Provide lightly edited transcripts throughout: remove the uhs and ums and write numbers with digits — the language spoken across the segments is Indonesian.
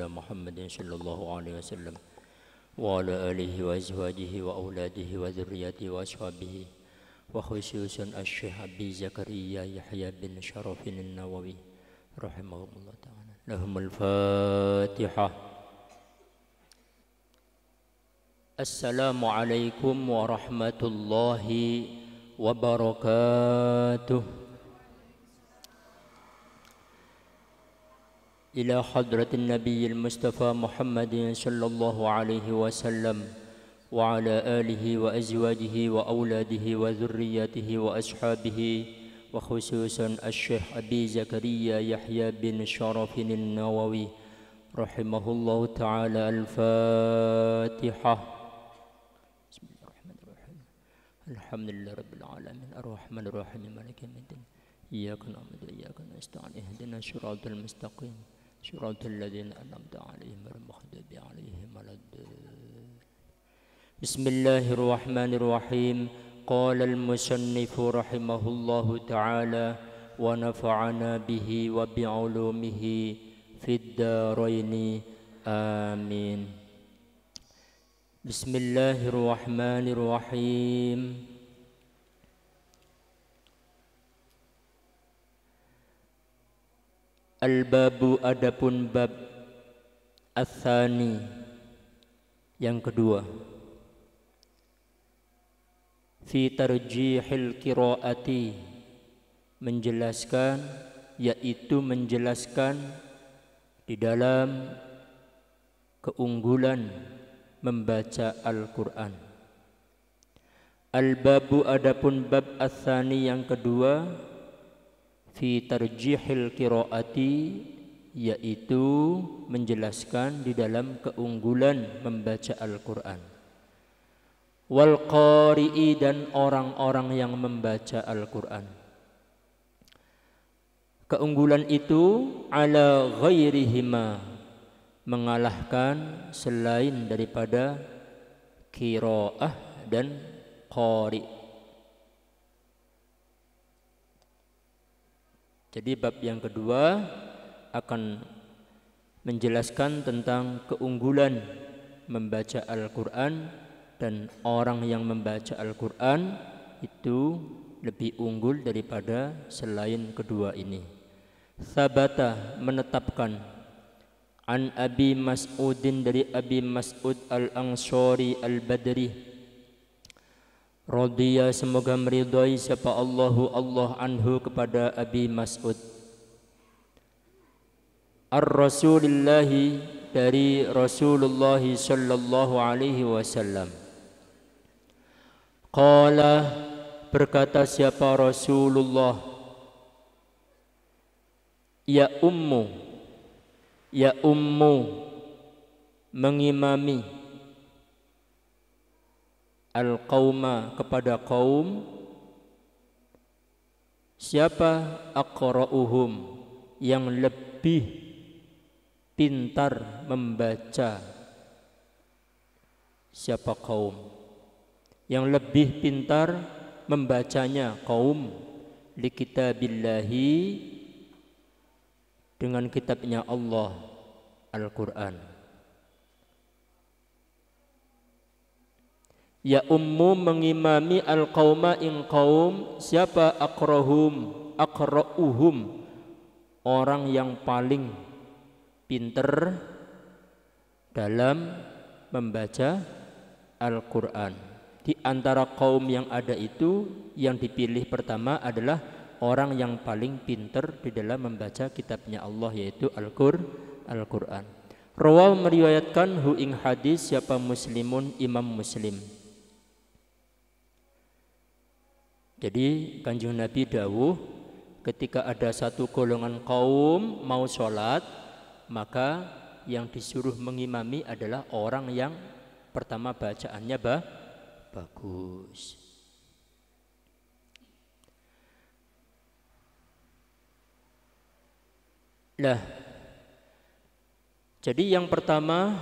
Rasulullah Muhammadin sallallahu alaihi wasallam wa ala alihi wa azwajihi wa auladihi wa dzurriyyatihi wa ashabihi wa khususan Asy-Syaikh Abi Zakaria Yahya bin Syarafin An-Nawawi rahimahullah ta'ala. Lahumul Fatihah. Assalamualaikum warahmatullahi wabarakatuh. إلى حضرة النبي المصطفى محمد صلى الله عليه وسلم وعلى آله وأزواجه وأولاده وذرياته وأصحابه وخصوصا الشيخ أبي زكريا يحيى بن شرف النووي رحمه الله تعالى. الفاتحة. بسم الله الرحمن الرحيم. الحمد لله رب العالمين الرحمن الرحيم مالك يوم الدين إياك نعبد وإياك نستعين اهدنا الصراط المستقيم صراط الذين أنعمت عليهم غير المغضوب عليهم ولا الضالين. بسم الله الرحمن الرحيم. قال المصنف رحمه الله تعالى ونفعنا به وبعلومه في الدارين آمين. بسم الله الرحمن الرحيم. Al-babu adapun bab ats-tsani yang kedua, fi tarjihil qiraati menjelaskan, yaitu menjelaskan di dalam keunggulan membaca Al-Qur'an. Al-babu adapun bab ats-tsani yang kedua, fi tarjihil qiraati yaitu menjelaskan di dalam keunggulan membaca Al-Qur'an. Wal qari'i dan orang-orang yang membaca Al-Qur'an. Keunggulan itu ala ghairihima mengalahkan selain daripada qiraah dan qari'. Jadi bab yang kedua akan menjelaskan tentang keunggulan membaca Al-Qur'an, dan orang yang membaca Al-Qur'an itu lebih unggul daripada selain kedua ini. Sabata menetapkan an Abi Mas'udin dari Abi Mas'ud Al-Ansari Al-Badri radhiya semoga meridhai siapa Allah anhu kepada Abi Mas'ud, ar-Rasulillahi dari Rasulullah sallallahu alaihi wasallam. Qala berkata siapa Rasulullah, ya ummu mengimami al-qauma kepada kaum, siapa aqra'uhum yang lebih pintar membaca, siapa kaum yang lebih pintar membacanya kaum, li kitabillahi dengan kitabnya Allah Al-Qur'an. Ya ummu mengimami al-qauma ing kaum, siapa aqra'uhum orang yang paling pinter dalam membaca Al-Qur'an. Di antara kaum yang ada itu, yang dipilih pertama adalah orang yang paling pinter di dalam membaca kitabnya Allah, yaitu Al-Qur'an. Rawahu meriwayatkan hu ing hadis siapa Muslimun Imam Muslim. Jadi Kanjeng Nabi dawuh, ketika ada satu golongan kaum mau sholat, maka yang disuruh mengimami adalah orang yang pertama bacaannya bagus. Lah, jadi yang pertama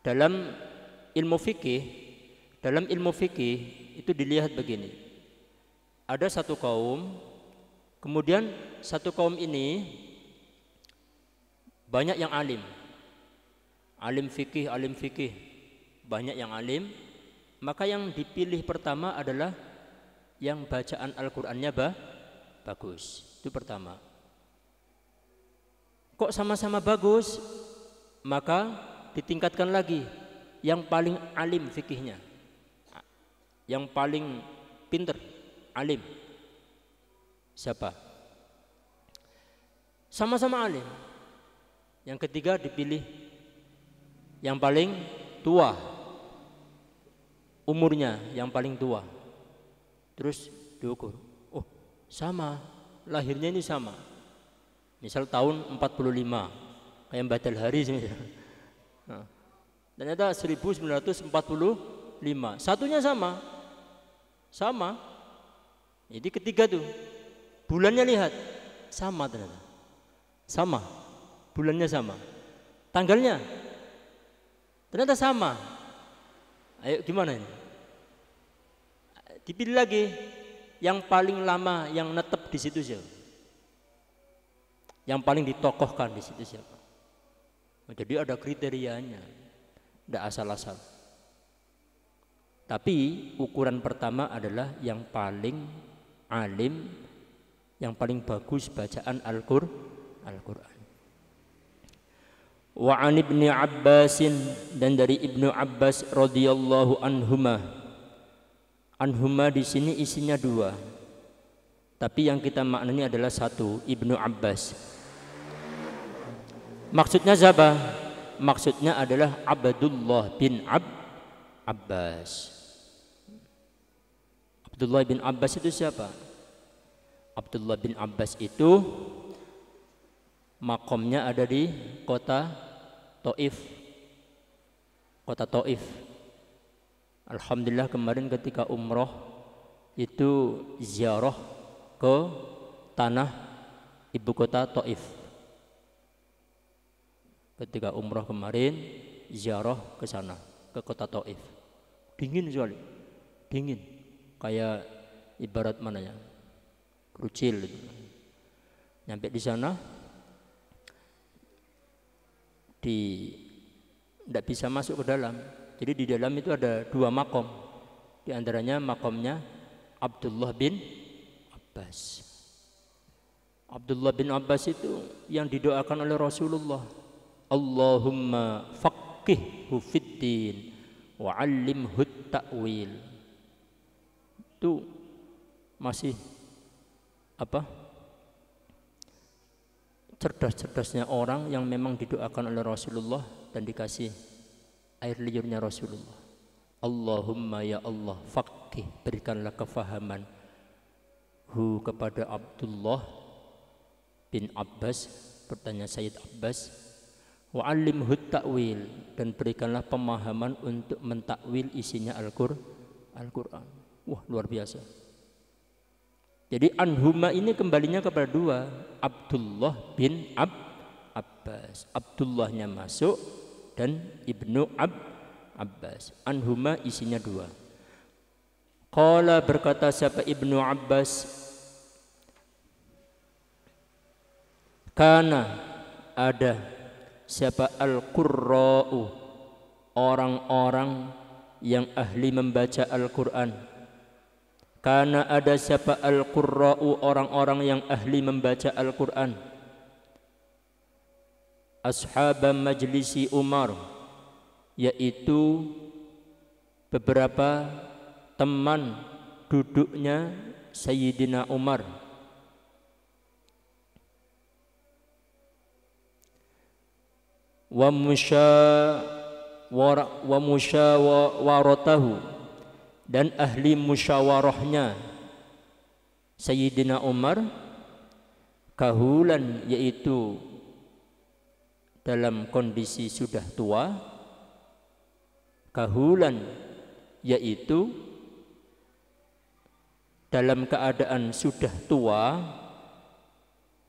dalam ilmu fikih itu dilihat begini. Ada satu kaum, kemudian satu kaum ini banyak yang alim. Alim fikih, banyak yang alim. Maka yang dipilih pertama adalah yang bacaan Al-Qur'annya bagus. Itu pertama. Kok sama-sama bagus? Maka ditingkatkan lagi yang paling alim fikihnya, yang paling pinter alim. Siapa? Sama-sama alim. Yang ketiga dipilih yang paling tua, umurnya yang paling tua. Terus diukur, oh sama, lahirnya ini sama. Misal tahun 45, kayak Badal Hari nah, ternyata 1945, satunya sama. Jadi ketiga tuh, bulannya lihat, sama ternyata. Sama, bulannya sama. Tanggalnya ternyata sama. Ayo gimana ini? Dipilih lagi yang paling lama, yang netep di situ siapa? Yang paling ditokohkan di situ siapa? Jadi ada kriterianya, tidak asal-asal. Tapi ukuran pertama adalah yang paling alim, yang paling bagus bacaan Al-Qur'an. Wa an Ibnu Abbasin, dan dari Ibnu Abbas radhiyallahu anhuma. Anhuma di sini isinya dua, tapi yang kita maknanya adalah satu, Ibnu Abbas. Maksudnya siapa? Maksudnya adalah Abdullah bin Abbas. Abdullah bin Abbas itu siapa? Abdullah bin Abbas itu makomnya ada di kota Taif. Kota Taif. Alhamdulillah kemarin ketika umroh itu ziarah ke tanah ibu kota Taif. Ketika umroh kemarin ziarah ke sana, ke kota Taif. Dingin sekali, dingin. Kayak ibarat mana ya? Kerucil. Nyampe di sana, tidak bisa masuk ke dalam. Jadi di dalam itu ada dua makom. Di antaranya makomnya Abdullah bin Abbas. Abdullah bin Abbas itu yang didoakan oleh Rasulullah. Allahumma faqihhu fiddin wa 'allimhu ta'wil. Itu masih cerdas-cerdasnya orang yang memang didoakan oleh Rasulullah dan dikasih air liurnya Rasulullah. Allahumma ya Allah faqih, berikanlah kefahaman kepada Abdullah bin Abbas, bertanya Sayyid Abbas, wa 'allimhu ta'wil, dan berikanlah pemahaman untuk mentakwil isinya Al-Qur'an. Wah, luar biasa. Jadi anhuma ini kembalinya kepada dua, Abdullah bin Abbas. Abdullahnya masuk dan Ibnu Abbas. Anhuma isinya dua. Qala, berkata siapa Ibnu Abbas, kana, ada siapa al-qurra'u, orang-orang yang ahli membaca Al-Qur'an. Karena ada siapa al-qurra'u, orang-orang yang ahli membaca Al-Qur'an. Ashab majlisi Umar, yaitu beberapa teman duduknya Sayyidina Umar. Wa musyawaratahu, dan ahli musyawarahnya Sayyidina Umar, kahulan, yaitu dalam kondisi sudah tua, kahulan yaitu dalam keadaan sudah tua,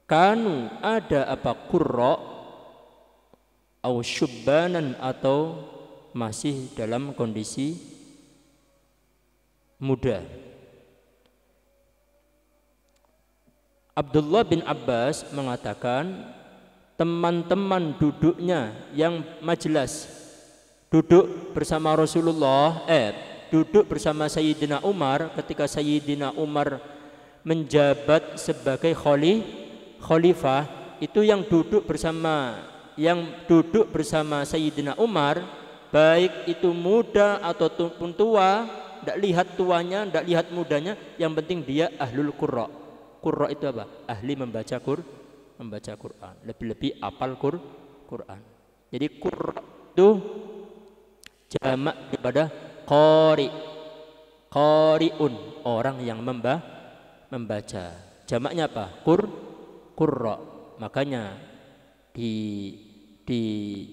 kanu ada apa qurra au syubbanan, atau masih dalam kondisi muda. Abdullah bin Abbas mengatakan teman-teman duduknya yang majelis duduk bersama Rasulullah, duduk bersama Sayyidina Umar ketika Sayyidina Umar menjabat sebagai khalifah, itu yang duduk bersama Sayyidina Umar, baik itu muda ataupun tua, tidak lihat tuanya, tidak lihat mudanya, yang penting dia ahlul qurra. Qurra itu apa? Ahli membaca Quran, lebih-lebih apal Quran. Jadi qurra itu jamak daripada qari'un, orang yang membaca. Jamaknya apa? Qurra. Makanya di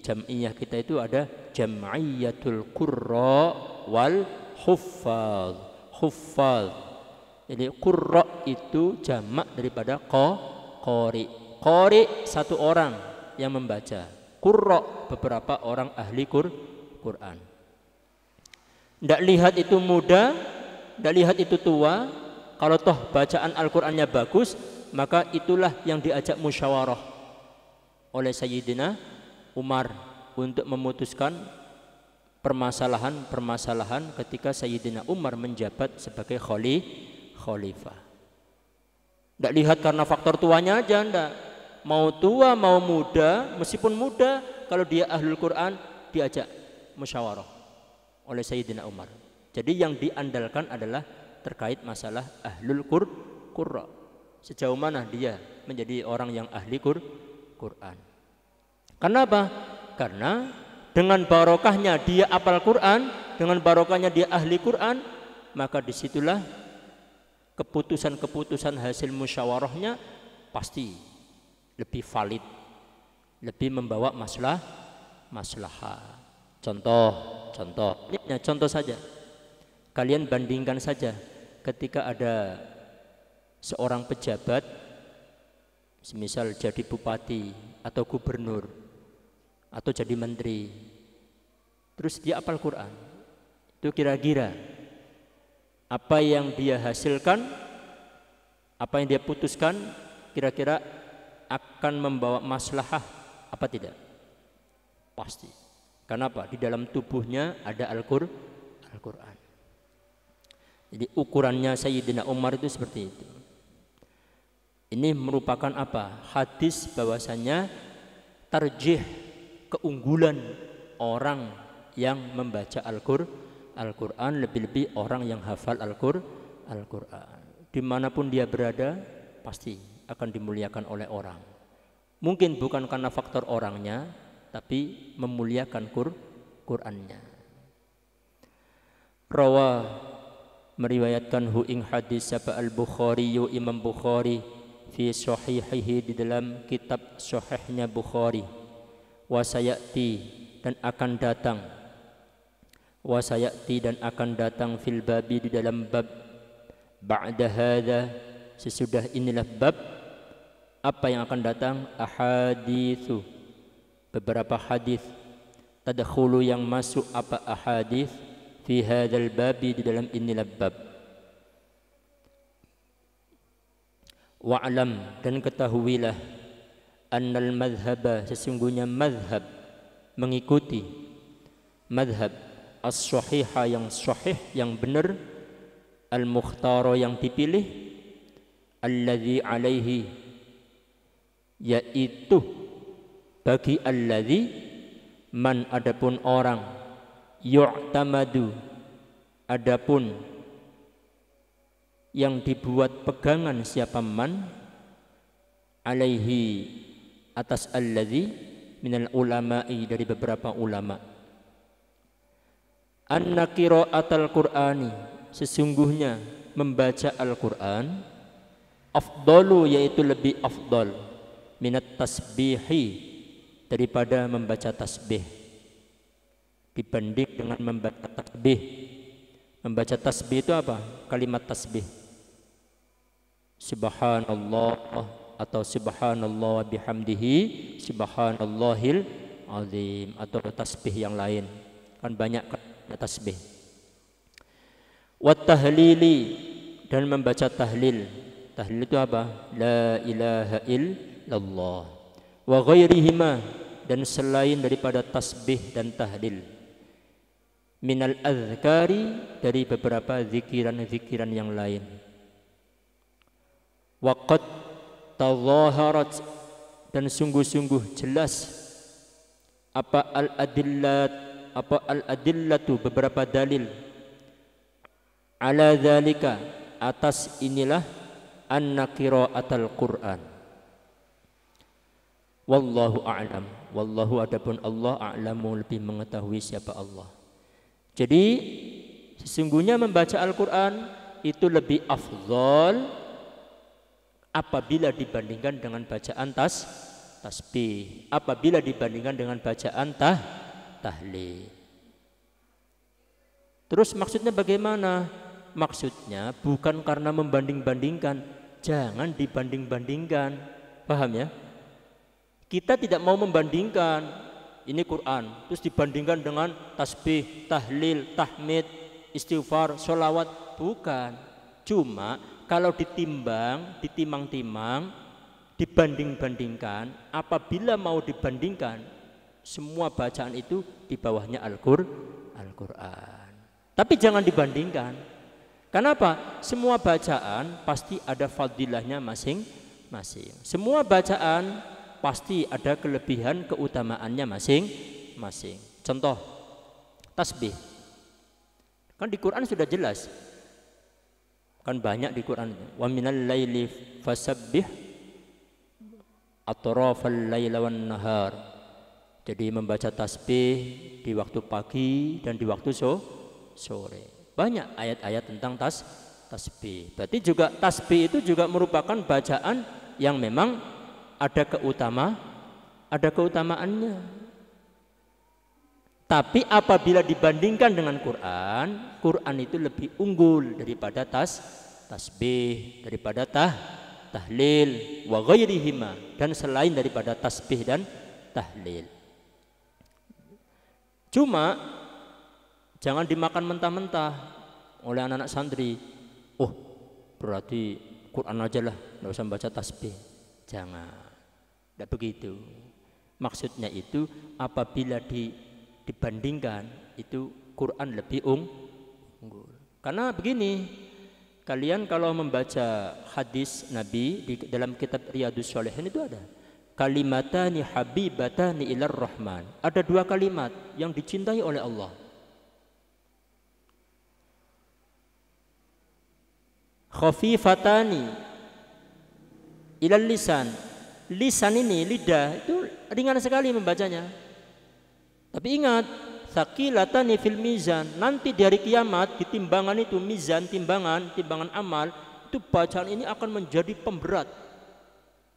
jam'iyah kita itu ada jam'iyatul qurra wal huffaz. Jadi qurra itu jamak daripada qari. Qari satu orang yang membaca, qurra beberapa orang ahli Quran. Tidak lihat itu muda, tidak lihat itu tua. Kalau toh bacaan Al-Qur'annya bagus, maka itulah yang diajak musyawarah oleh Sayyidina Umar untuk memutuskan permasalahan ketika Sayyidina Umar menjabat sebagai khalifah. Tidak lihat karena faktor tuanya aja, tidak. Mau tua mau muda, meskipun muda, kalau dia ahlul Quran diajak musyawarah oleh Sayyidina Umar. Jadi yang diandalkan adalah terkait masalah ahlul qurra. Sejauh mana dia menjadi orang yang ahli Quran. Kenapa? Karena dengan barokahnya dia apal Quran, dengan barokahnya dia ahli Quran, maka disitulah keputusan hasil musyawarahnya pasti lebih valid, lebih membawa maslahah. Contoh saja. Kalian bandingkan saja ketika ada seorang pejabat, semisal jadi bupati atau gubernur atau jadi menteri, terus dia hafal Quran, itu kira-kira apa yang dia hasilkan, apa yang dia putuskan, kira-kira akan membawa maslahah apa tidak? Pasti. Kenapa? Di dalam tubuhnya ada Al-Quran. Jadi ukurannya Sayyidina Umar itu seperti itu. Ini merupakan apa? Hadis bahwasanya tarjih, keunggulan orang yang membaca Al-Quran, lebih-lebih orang yang hafal Al-Quran. Dimanapun dia berada pasti akan dimuliakan oleh orang. Mungkin bukan karena faktor orangnya, tapi memuliakan Qurannya. Rawa meriwayatkan hu ing hadis sapa Al-Bukhari, Imam Bukhari fi sahihihi, di dalam kitab sahihnya Bukhari. Wasayati, dan akan datang fil babi, di dalam bab ba'da hadza, sesudah inilah bab. Apa yang akan datang? Ahaditsu, beberapa hadis. Tadkhulu, yang masuk apa ahadis, fi hadzal babi, di dalam inilah bab. Wa'lam, dan ketahuilah, annal madhaba, sesungguhnya madhab, mengikuti madhab, as-sahihah, yang sahih, yang benar, al-mukhtara, yang dipilih, alladzi alaihi, yaitu bagi alladzi, man, adapun orang, yu'tamadu, adapun yang dibuat pegangan siapa man, alaihi, atas alladzi, minal ulama'i, dari beberapa ulama. Anna qira'atal Qur'ani, sesungguhnya membaca Al-Quran, afdalu, yaitu lebih afdal, minat tasbihi, daripada membaca tasbih, dibanding dengan membaca tasbih. Membaca tasbih itu apa? Kalimat tasbih, subhanallah atau subhanallah wa bihamdihi, subhanallahil azim, atau tasbih yang lain, kan banyak tasbih. Wat tahlili, dan membaca tahlil. Tahlil itu apa? La ilaha illallah. wa ghairihima, dan selain daripada tasbih dan tahlil, minal azkari, dari beberapa zikiran-zikiran yang lain. Wa qad tazaharat, dan sungguh-sungguh jelas apa al-adillatu, beberapa dalil, ala dzalika, atas inilah, anna qiraatal Qur'an. Wallahu a'lam, wallahu, adapun Allah, a'lamu, lebih mengetahui siapa Allah. Jadi sesungguhnya membaca Al-Qur'an itu lebih afdal apabila dibandingkan dengan bacaan tasbih, apabila dibandingkan dengan bacaan tahlil. Terus maksudnya bagaimana? Maksudnya bukan karena membanding-bandingkan, jangan dibanding-bandingkan. Paham ya? Kita tidak mau membandingkan ini Quran terus dibandingkan dengan tasbih, tahlil, tahmid, istighfar, sholawat, bukan. Cuma kalau ditimang-timang, dibanding-bandingkan, apabila mau dibandingkan, semua bacaan itu di bawahnya Al-Quran. Tapi jangan dibandingkan. Kenapa? Semua bacaan pasti ada fadilahnya masing-masing. Semua bacaan pasti ada kelebihan keutamaannya masing-masing. Contoh, tasbih. Kan di Quran sudah jelas. Kan banyak di Quran. Wa minal laili fasabbih atrafal laila wan nahar. Jadi membaca tasbih di waktu pagi dan di waktu sore. Banyak ayat-ayat tentang tasbih. Berarti juga tasbih itu juga merupakan bacaan yang memang ada keutamaannya. Tapi apabila dibandingkan dengan Quran, Quran itu lebih unggul daripada tasbih, daripada tahlil, wa ghairihima, dan selain daripada tasbih dan tahlil. Cuma jangan dimakan mentah-mentah oleh anak-anak santri. Oh, berarti Quran aja lah, nggak usah baca tasbih. Jangan, tidak begitu. Maksudnya itu apabila dibandingkan itu Quran lebih unggul. Karena begini, kalian kalau membaca hadis Nabi di dalam kitab Riyadhus Shalihin itu ada kalimatani habibatani ilar rahman. Ada dua kalimat yang dicintai oleh Allah. Khafifatani ilal lisan. Lisan ini, lidah, itu ringan sekali membacanya. Tapi ingat, tsaqilatani fil mizan. Nanti di hari kiamat di timbangan itu, mizan, timbangan amal, itu bacaan ini akan menjadi pemberat.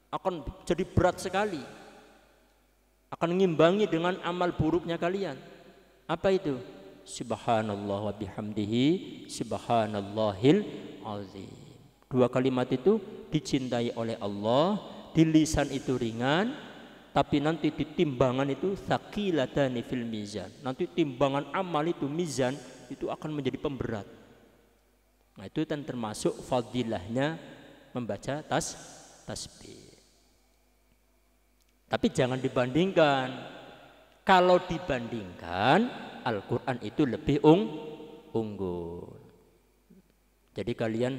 Akan jadi berat sekali. Akan mengimbangi dengan amal buruknya kalian. Apa itu? Subhanallah wa bihamdihi subhanallahil azim. Dua kalimat itu dicintai oleh Allah. Di lisan itu ringan, tapi nanti di timbangan itu tsaqilatani fil mizan. Nanti timbangan amal itu, mizan, itu akan menjadi pemberat. Nah, itu kan termasuk fadilahnya membaca tasbih. Tapi jangan dibandingkan. Kalau dibandingkan, Al-Quran itu lebih unggul. Jadi kalian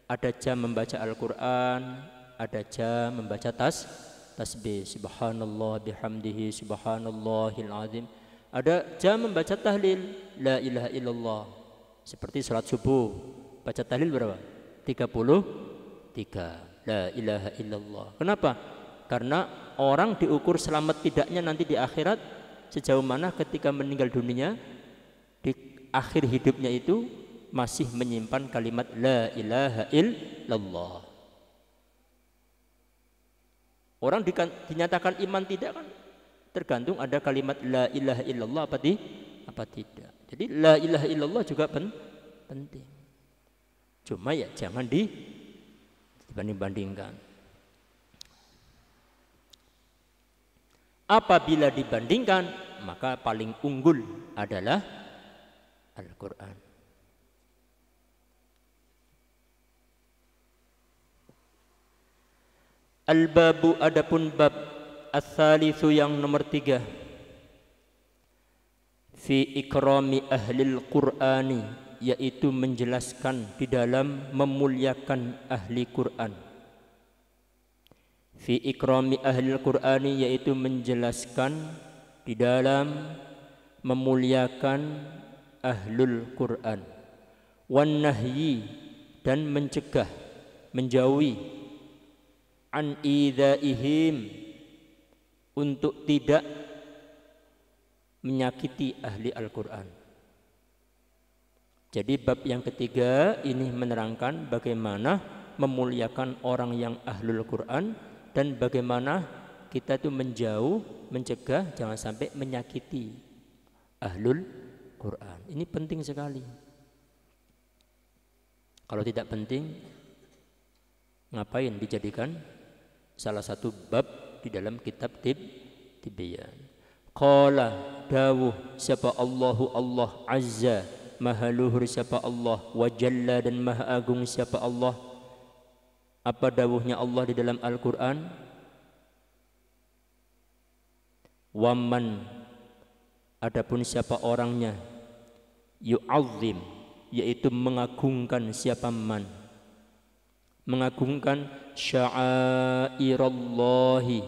ada jam membaca Al-Quran, ada jam membaca tasbih, subhanallah bihamdihi subhanallahil azim. Ada jam membaca tahlil, la ilaha illallah. Seperti salat subuh, baca tahlil berapa? 33, la ilaha illallah. Kenapa? Karena orang diukur selamat tidaknya nanti di akhirat sejauh mana ketika meninggal dunia, di akhir hidupnya itu masih menyimpan kalimat la ilaha illallah. Orang dinyatakan iman tidak kan tergantung ada kalimat la ilaha illallah apa tidak. Jadi la ilaha illallah juga penting. Cuma ya jangan dibanding-bandingkan. Apabila dibandingkan, maka paling unggul adalah Al-Quran. Al-babu, adapun bab Ats-tsalitsu yang nomor 3, fi ikrami ahlil Qur'ani, yaitu menjelaskan di dalam memuliakan ahli Quran. Fi ikrami ahlil Qur'ani, yaitu menjelaskan di dalam memuliakan ahlul Quran. Wan nahyi, dan mencegah, menjauhi, an idzaihim, untuk tidak menyakiti ahli Al-Quran. Jadi bab yang ketiga ini menerangkan bagaimana memuliakan orang yang ahlul Quran dan bagaimana kita itu menjauh, mencegah jangan sampai menyakiti ahlul Quran. Ini penting sekali. Kalau tidak penting, ngapain dijadikan salah satu bab di dalam kitab Tibyan. Qala, dawuh siapa Allahu Allah azza, maha luhur siapa Allah, wa jalla, dan maha agung siapa Allah. Apa dawuhnya Allah di dalam Al-Quran? Waman, adapun siapa orangnya, yu'azzim, yaitu mengagungkan, siapa man, mengagungkan sya'airallahi,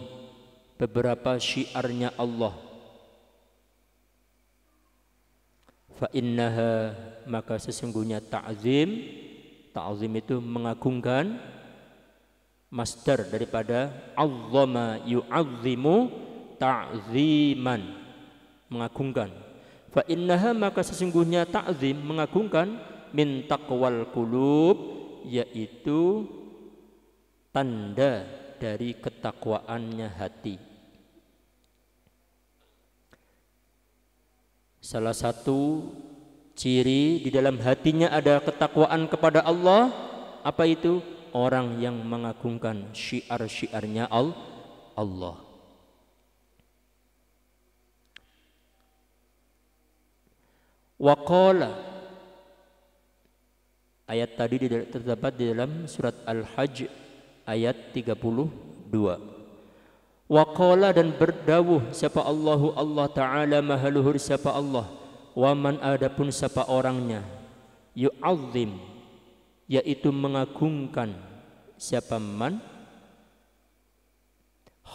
beberapa syiarnya Allah. Fa innaha, maka sesungguhnya ta'zim, ta'zim itu mengagungkan, masdar daripada azzama yu'azzimu ta'ziman, mengagungkan. Fa innaha, maka sesungguhnya ta'zim, mengagungkan, min taqwal qulub, yaitu tanda dari ketakwaannya hati. Salah satu ciri di dalam hatinya ada ketakwaan kepada Allah. Apa itu? Orang yang mengagungkan syiar-syiarnya Allah. Wa qala, ayat tadi terdapat di dalam surat Al-Hajj ayat 32. Wa qala, dan berdawuh siapa Allahu Allah Ta'ala maha luhur siapa Allah. Wa man, adapun siapa orangnya, yu'azzim, yaitu mengagungkan, siapa man,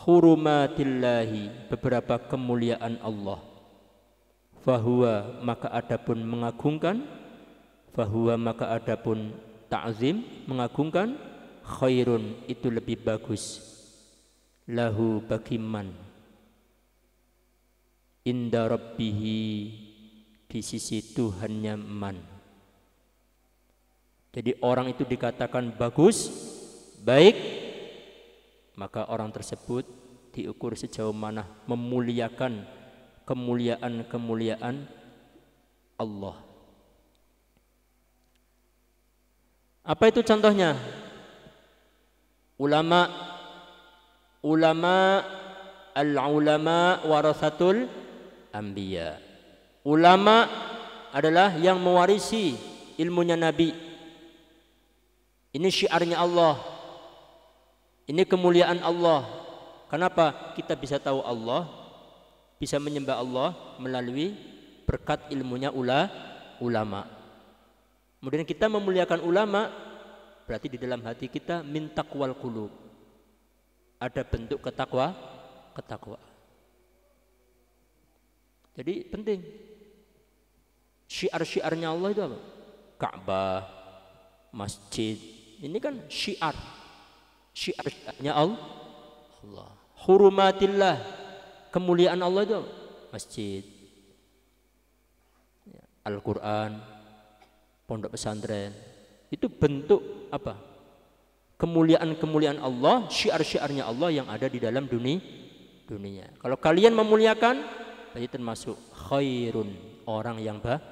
hurumatillahi, beberapa kemuliaan Allah. Fahuwa, maka adapun mengagungkan, fahuwa, maka adapun ta'zim, mengagungkan, khairun, itu lebih bagus, lahu, bagi man, inda rabbihi, di sisi Tuhannya man. Jadi orang itu dikatakan bagus, baik, maka orang tersebut diukur sejauh mana memuliakan kemuliaan Allah. Apa itu contohnya? Ulama al-ulama warasatul anbiya. Ulama adalah yang mewarisi ilmunya Nabi. Ini syiarnya Allah. Ini kemuliaan Allah. Kenapa kita bisa tahu Allah, bisa menyembah Allah melalui berkat ilmunya ulama. Kemudian kita memuliakan ulama, berarti di dalam hati kita min taqwal qulub, ada bentuk ketakwaan. Jadi penting. Syiar-syiarnya Allah itu apa? Ka'bah, masjid. Ini kan syiar-syiarnya Allah. Hurumatillah, kemuliaan Allah itu apa? Masjid, Al-Quran, pondok pesantren. Itu bentuk apa? Kemuliaan-kemuliaan Allah, syiar-syiarnya Allah yang ada di dalam dunia. Kalau kalian memuliakan, berarti termasuk khairun, orang yang baik.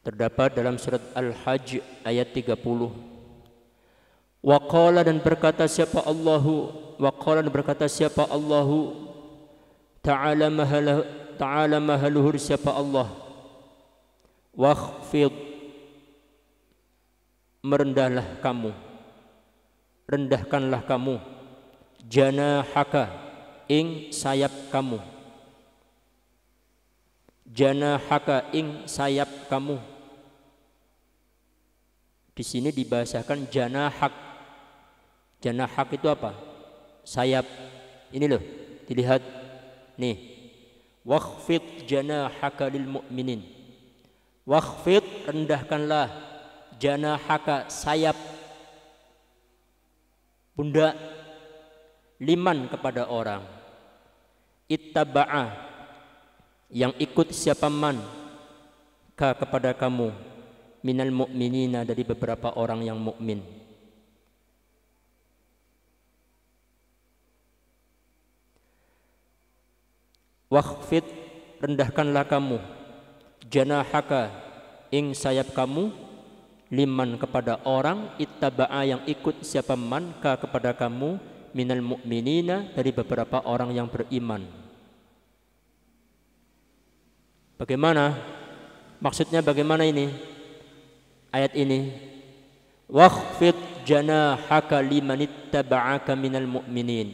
Terdapat dalam surat Al-Hajj ayat 30. Wa qala, dan berkata siapa Allahu, wa qala, dan berkata siapa Allahu Ta'ala maha luhur siapa Allah. Wakhfid, merendahlah kamu, rendahkanlah kamu, janahaka, ing sayap kamu, janahaka, ing sayap kamu. Di sini dibahasakan janahak. Janahak itu apa? Sayap. Ini loh, dilihat nih. Wakhfid janahaka lil mu'minin. Wakhfid, rendahkanlah, janahaka, sayap pundak, liman, kepada orang, ittaba'a, yang ikut siapa man, ka, kepada kamu, minal mu'minina, dari beberapa orang yang mukmin. Wakhfid, rendahkanlah kamu, janahaka, ing sayap kamu, liman, kepada orang, ittaba'a, yang ikut siapa man, ka, kepada kamu, minal mu'minina, dari beberapa orang yang beriman. Bagaimana? Maksudnya bagaimana ini? Ayat ini, wakhfid janahaka liman ittaba'aka minal mu'minin.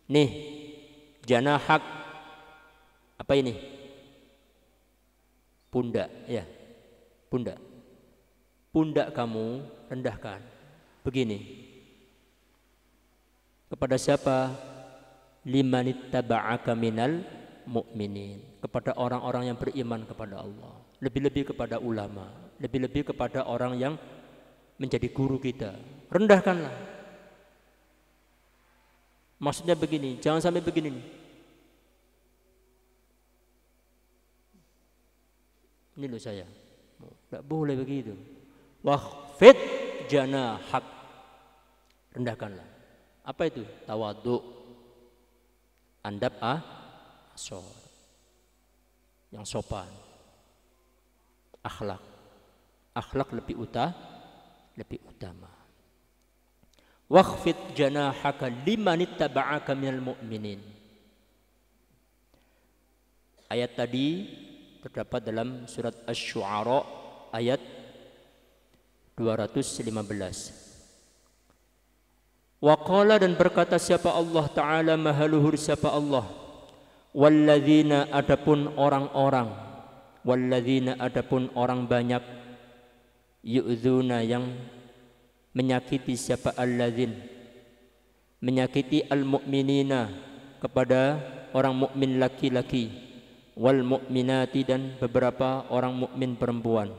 Nih, janahak, apa ini? Pundak, ya, pundak. Pundak kamu rendahkan. Begini, kepada siapa? Liman ittaba'aka minal mu'minin, kepada orang-orang yang beriman kepada Allah, lebih-lebih kepada ulama, lebih-lebih kepada orang yang menjadi guru kita. Rendahkanlah. Maksudnya begini, jangan sampai begini nih. Ini loh saya, tidak boleh begitu. Wakhfid janahak, rendahkanlah. Apa itu? Tawadhu, andab asor, yang sopan, akhlak. Akhlak lebih utama. Wakhfid janahaka liman ittaba'aka minal mu'minin. Ayat tadi terdapat dalam surat Asy-Syu'ara ayat 215. Wa qala, dan berkata siapa Allah Ta'ala, maha luhur siapa Allah, walladzina, adapun orang-orang, walladzina, adapun orang banyak, yu'dzuna, yang menyakiti siapa, alladzin, menyakiti al-mu'minina, kepada orang mukmin laki-laki, wal mu'minati, dan beberapa orang mukmin perempuan,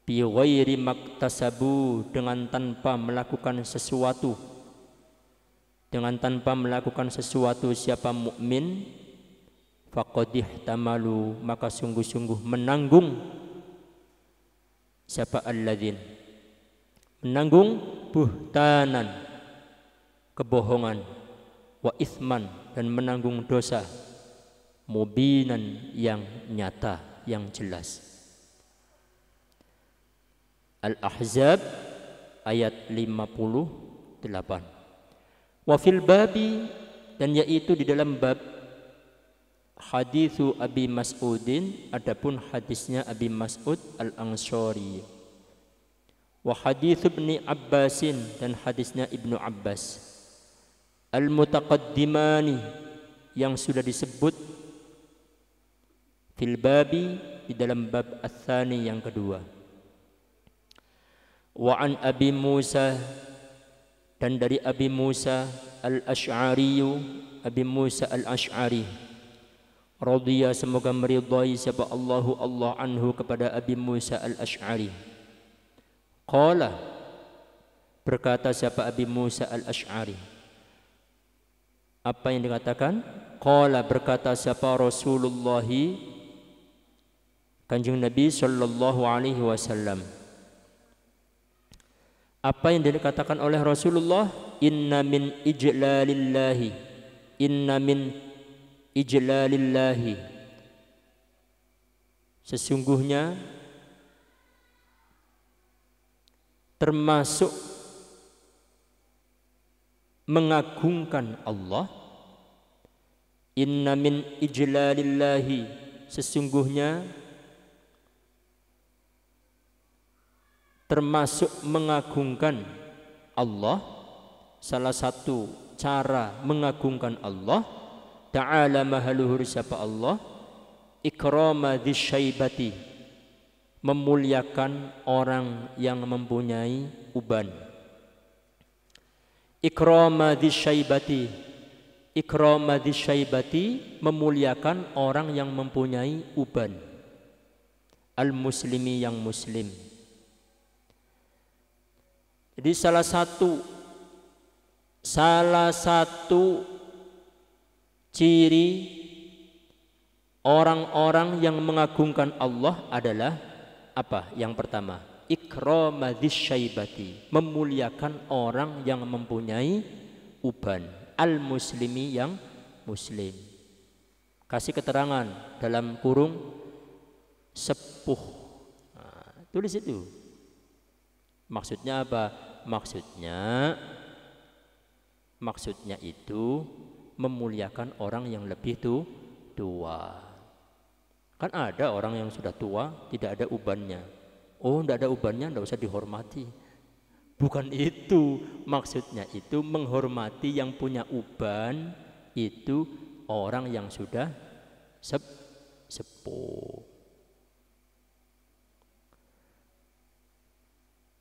bi ghairi maktasabu, dengan tanpa melakukan sesuatu, dengan tanpa melakukan sesuatu siapa mukmin, faqad ihtamalu, maka sungguh-sungguh menanggung siapa alladzin, menanggung buhtanan, kebohongan, wa ithman, dan menanggung dosa, mubinan, yang nyata, yang jelas. Al-Ahzab ayat 58. Wa fil babi, dan yaitu di dalam bab, hadithu Abi Mas'udin, adapun hadisnya Abi Mas'ud Al-Ansari, wa hadits Ibnu Abbasin, dan hadisnya Ibnu Abbas, al-mutaqaddimani, yang sudah disebut, fil babi, di dalam bab ats-tsani, yang kedua. Wa an Abi Musa, dan dari Abi Musa Al-Asy'ari, Abi Musa Al-Asy'ari, radhiya, semoga meridhai siapa Allah anhu, kepada Abi Musa Al-Asy'ari. Qala, berkata siapa Abi Musa Al-Asy'ari. Apa yang dikatakan? Qala, berkata siapa Rasulullah, Kanjeng Nabi sallallahu alaihi wasallam. Apa yang dikatakan oleh Rasulullah? Inna min ijlalillahi, inna min ijlalillahi, sesungguhnya termasuk mengagungkan Allah. Inna min ijlalillahi, sesungguhnya termasuk mengagungkan Allah. Salah satu cara mengagungkan Allah Ta'ala mahaluhur siapa Allah, ikrama dzisyaibati, memuliakan orang yang mempunyai uban. Ikrama dzisyaibati, ikrama dzisyaibati, memuliakan orang yang mempunyai uban. Al-muslimi, yang muslim. Jadi salah satu ciri orang-orang yang mengagungkan Allah adalah apa? Yang pertama, ikrama dzisyaibati, memuliakan orang yang mempunyai uban. Al-muslimi, yang muslim. Kasih keterangan dalam kurung sepuh. Nah, tulis itu. Maksudnya apa? Maksudnya itu memuliakan orang yang lebih tua. Kan ada orang yang sudah tua tidak ada ubannya. Oh, tidak ada ubannya, tidak usah dihormati. Bukan itu maksudnya, itu menghormati yang punya uban, itu orang yang sudah sepuh.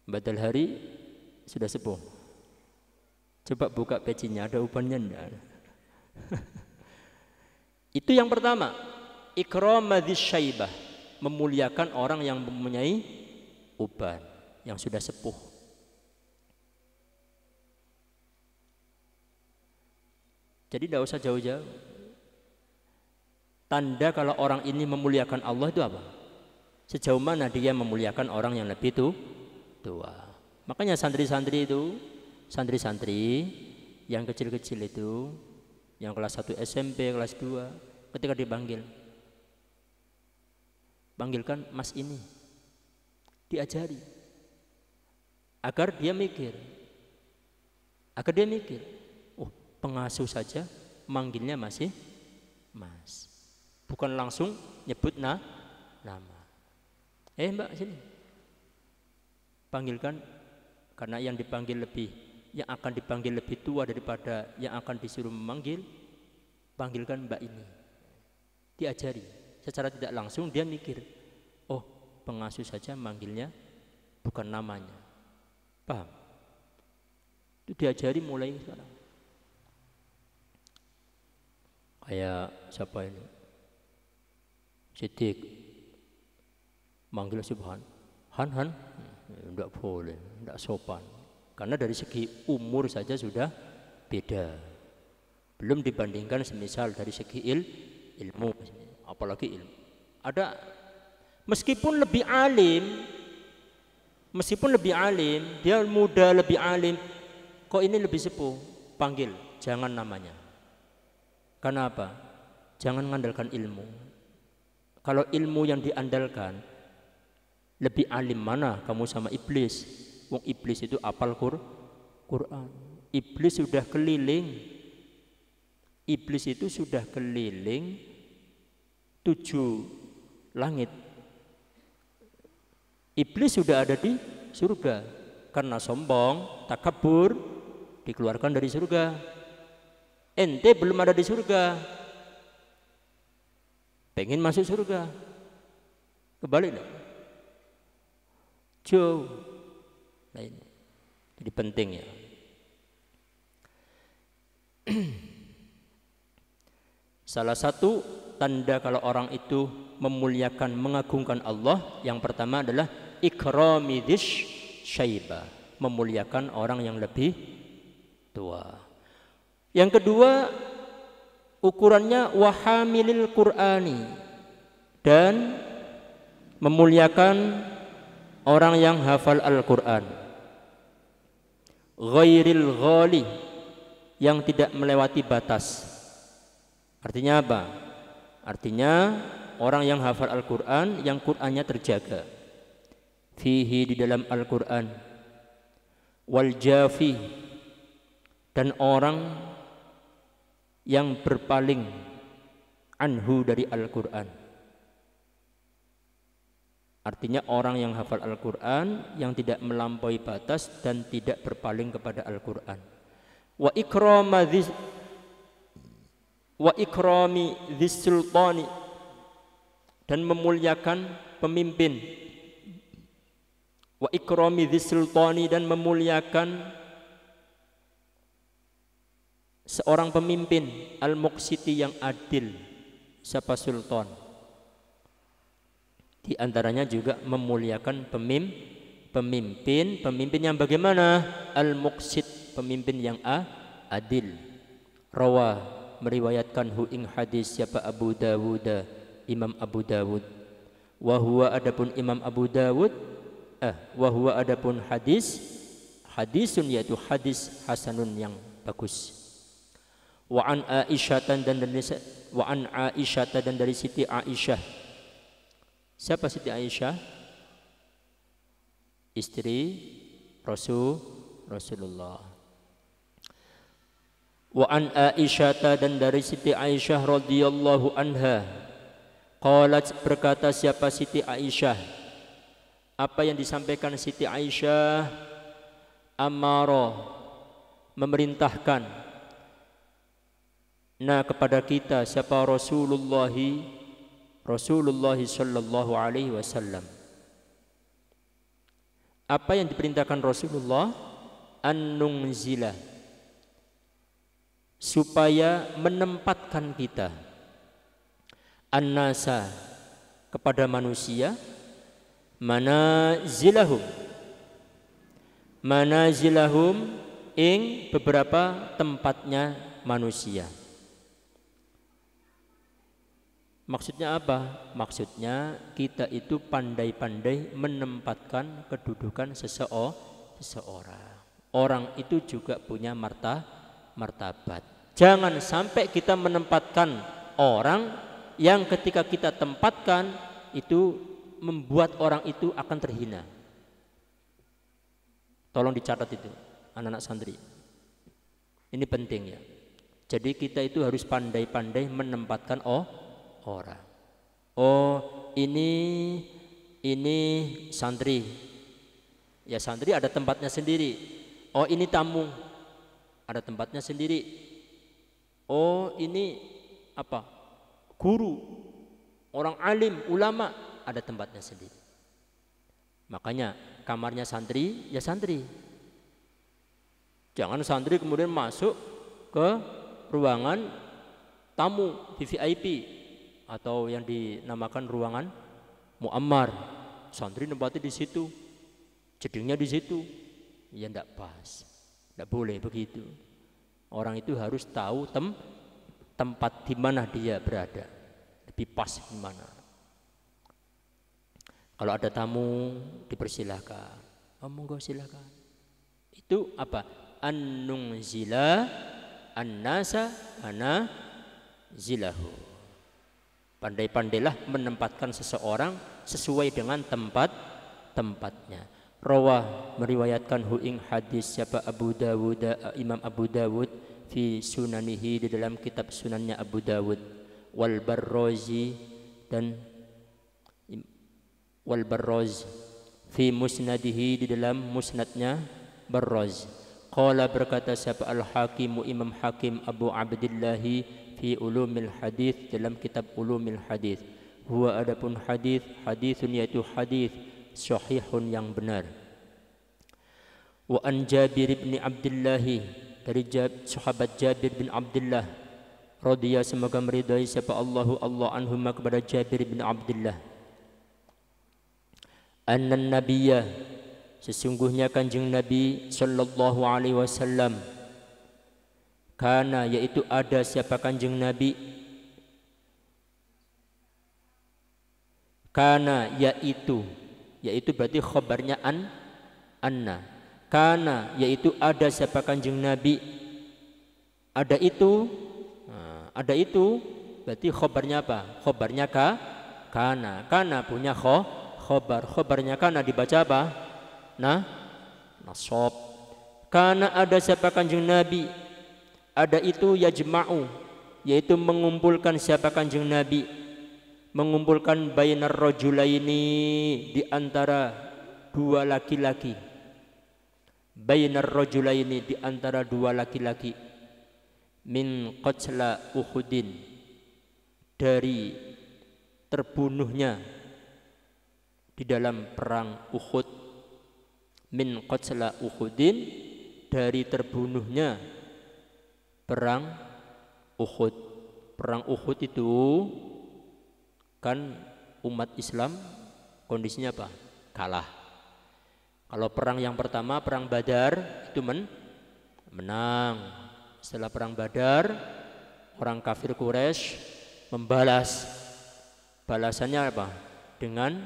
Badal hari sudah sepuh. Coba buka pecinya, ada ubannya enggak? Itu yang pertama, ikram dzisyaibah, memuliakan orang yang mempunyai uban, yang sudah sepuh. Jadi tidak usah jauh-jauh. Tanda kalau orang ini memuliakan Allah itu apa? Sejauh mana dia memuliakan orang yang lebih tua. Makanya santri-santri itu, santri-santri yang kecil-kecil itu, yang kelas 1 SMP, kelas 2, ketika dipanggil, panggilkan mas ini, diajari agar dia mikir, oh pengasuh saja manggilnya masih mas, bukan langsung nyebut nama. Mbak sini, panggilkan, karena yang akan dipanggil lebih tua daripada yang akan disuruh memanggil, panggilkan mbak ini. Diajari secara tidak langsung, dia mikir, oh pengasuh saja manggilnya bukan namanya. Paham? Itu diajari mulai sekarang. Kayak siapa ini? Siddiq manggil Subhan, Han, tidak boleh, tidak sopan. Karena dari segi umur saja sudah beda. Belum dibandingkan semisal dari segi ilmu, apalagi ilmu. Ada meskipun lebih alim, dia muda lebih alim, kok ini lebih sepuh, panggil, jangan namanya. Karena apa? Jangan mengandalkan ilmu. Kalau ilmu yang diandalkan, lebih alim mana kamu sama iblis? Wong iblis itu apal Quran. Iblis sudah keliling. Iblis itu sudah keliling 7 langit. Iblis sudah ada di surga. Karena sombong, takabur, dikeluarkan dari surga. Ente belum ada di surga, pengen masuk surga, kebalik dah. Jauh. Nah ini jadi penting ya. Salah satu tanda kalau orang itu memuliakan, mengagungkan Allah, yang pertama adalah ikrami dzisyaibah, memuliakan orang yang lebih tua. Yang kedua, ukurannya wahamilil Qur'ani, dan memuliakan orang yang hafal Al-Quran. Ghairil ghali, yang tidak melewati batas. Artinya apa? Artinya orang yang hafal Al-Quran, yang Qur'annya terjaga. Fihi, di dalam Al-Quran. Wal jafi, dan orang yang berpaling anhu, dari Al-Quran. Artinya orang yang hafal Al-Quran, yang tidak melampaui batas dan tidak berpaling kepada Al-Quran. Wa ikrami dzis sultani, dan memuliakan pemimpin. Wa ikrami dzis sultani, dan memuliakan seorang pemimpin, al-muqsiti, yang adil. Siapa sultan? Di antaranya juga memuliakan pemimpin yang bagaimana? Al-muqsit, pemimpin yang adil. Rawa, meriwayatkan hu ing hadis siapa? Abu Dawud, Imam Abu Dawud. Wa huwa, adapun Imam Abu Dawud, wa huwa, adapun hadisun, yaitu hadis hasanun, yang bagus. Wa an Aisyah, dan dari Siti Aisyah. Siapa Siti Aisyah? Istri Rasulullah. Wa an Aisyah, dan dari Siti Aisyah radhiyallahu anha. Qalat, berkata siapa Siti Aisyah? Apa yang disampaikan Siti Aisyah? Amara, memerintahkan. Nah, kepada kita siapa? Rasulullah sallallahu alaihi wasallam. Apa yang diperintahkan Rasulullah? An-nunzila, supaya menempatkan kita, an-nasa, kepada manusia, manazilahum, ing beberapa tempatnya manusia. Maksudnya apa? Maksudnya kita itu pandai-pandai menempatkan kedudukan seseorang. Orang itu juga punya martabat. Jangan sampai kita menempatkan orang yang ketika kita tempatkan itu membuat orang itu akan terhina. Tolong dicatat itu, anak-anak santri. Ini penting ya. Jadi kita itu harus pandai-pandai menempatkan orang. Oh, ini santri. Ya, santri ada tempatnya sendiri. Oh, ini tamu. Ada tempatnya sendiri. Oh, ini apa? Guru. Orang alim, ulama, ada tempatnya sendiri. Makanya kamarnya santri, ya santri. Jangan santri kemudian masuk ke ruangan tamu VIP atau yang dinamakan ruangan muammar. Santri nempati di situ, jedingnya di situ. Ya enggak pas, enggak boleh begitu. Orang itu harus tahu tempat di mana dia berada, lebih pas di mana. Kalau ada tamu dipersilahkan, monggo silakan. Itu apa? An-nunzila an-nasa ana zilahu. Pandai-pandailah menempatkan seseorang sesuai dengan tempatnya. Rawah, meriwayatkan hu ing hadis siapa? Abu Dawud, Imam Abu Dawud, fi sunanihi, di dalam kitab sunannya Abu Dawud. Wal Barrazi, dan wal Barraz fi musnadihi, di dalam musnadnya Barraz. Qala, berkata siapa? Al-Hakim, Imam Hakim Abu Abdillahi, fi ulumil hadith, dalam kitab ulumil hadith. Huwa, adapun hadithun, yaitu hadith sahihun, yang benar. Wa an Jabir bin Abdullah, dari sahabat Jabir bin Abdullah radhiyallahu, semoga meridai siapa Allah anhuma, kepada Jabir bin Abdullah. Anna nabiyya, sesungguhnya kanjeng Nabi sallallahu alaihi wasallam, kana, yaitu ada siapa kanjeng Nabi, kana, yaitu berarti khabarnya anna. Kana, yaitu ada siapa kanjeng Nabi, ada itu. Ada itu berarti khabarnya apa? Khabarnya kana. Kana punya khabar. Khabarnya kana dibaca apa? Nasab. Kana, ada siapa kanjeng Nabi, ada itu yajma'u, yaitu mengumpulkan siapa kanjeng Nabi, mengumpulkan bainar rajulaini, di antara dua laki-laki, bainar rajulaini, di antara dua laki-laki, min qatla Uhudin, dari terbunuhnya di dalam perang Uhud, min qatla Uhudin, dari terbunuhnya perang Uhud. Perang Uhud itu kan umat Islam kondisinya apa? Kalah. Kalau perang yang pertama, perang Badar, itu menang. Setelah perang Badar, orang kafir Quraisy membalas. Balasannya apa? Dengan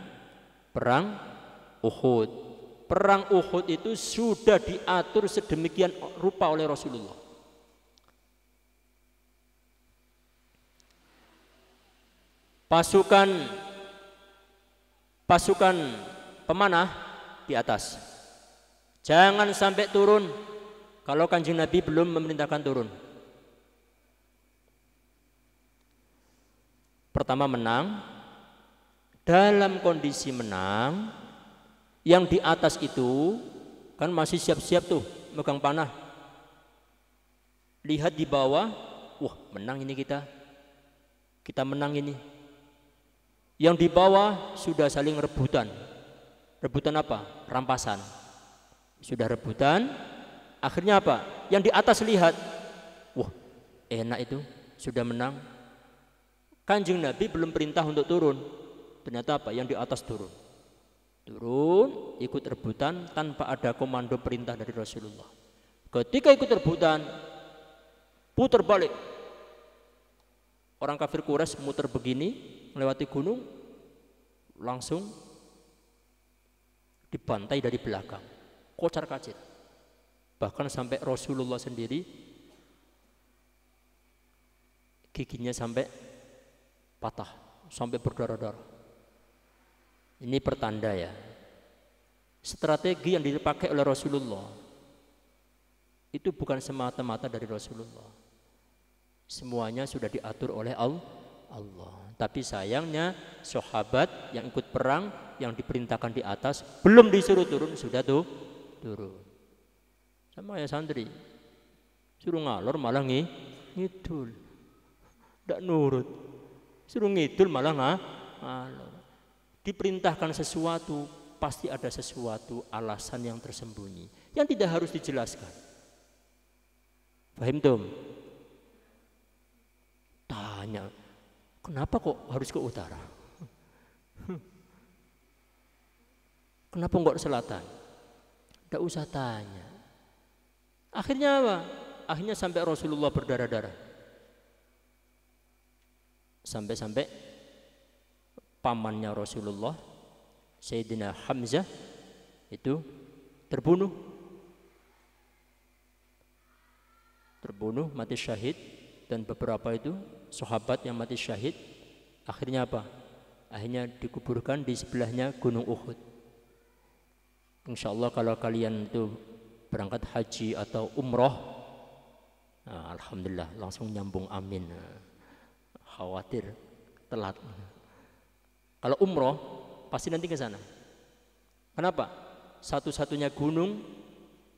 perang Uhud. Perang Uhud itu sudah diatur sedemikian rupa oleh Rasulullah. Pasukan pemanah di atas, jangan sampai turun kalau Kanjeng Nabi belum memerintahkan turun. Pertama menang, dalam kondisi menang, yang di atas itu kan masih siap-siap tuh megang panah, lihat di bawah, wah menang ini, kita menang ini. Yang di bawah sudah saling rebutan. Rebutan apa? Rampasan. Sudah rebutan, akhirnya apa? Yang di atas lihat, wah enak itu, sudah menang. Kanjeng Nabi belum perintah untuk turun. Ternyata apa? Yang di atas turun. Turun, ikut rebutan tanpa ada komando perintah dari Rasulullah. Ketika ikut rebutan, putar balik. Orang kafir Quraisy muter begini, melewati gunung, langsung dibantai dari belakang, kocar kacir. Bahkan sampai Rasulullah sendiri giginya sampai patah, sampai berdarah-darah. Ini pertanda ya, strategi yang dipakai oleh Rasulullah itu bukan semata-mata dari Rasulullah, semuanya sudah diatur oleh Allah. Tapi sayangnya sahabat yang ikut perang, yang diperintahkan di atas, belum disuruh turun sudah turun. Sama ya santri, suruh ngalor malah ngidul, tidak nurut. Suruh ngidul malah ngalor. Diperintahkan sesuatu, pasti ada sesuatu alasan yang tersembunyi yang tidak harus dijelaskan. Paham tum? Tanya, kenapa kok harus ke utara? Kenapa enggak ke selatan? Tidak usah tanya. Akhirnya apa? Akhirnya sampai Rasulullah berdarah-darah. Sampai-sampai pamannya Rasulullah, Sayyidina Hamzah, itu terbunuh, mati syahid. Dan beberapa itu sahabat yang mati syahid, akhirnya apa? Akhirnya dikuburkan di sebelahnya Gunung Uhud. Insya Allah kalau kalian itu berangkat haji atau umroh, nah, alhamdulillah langsung nyambung amin. Khawatir telat. Kalau umroh pasti nanti ke sana. Kenapa? Satu-satunya gunung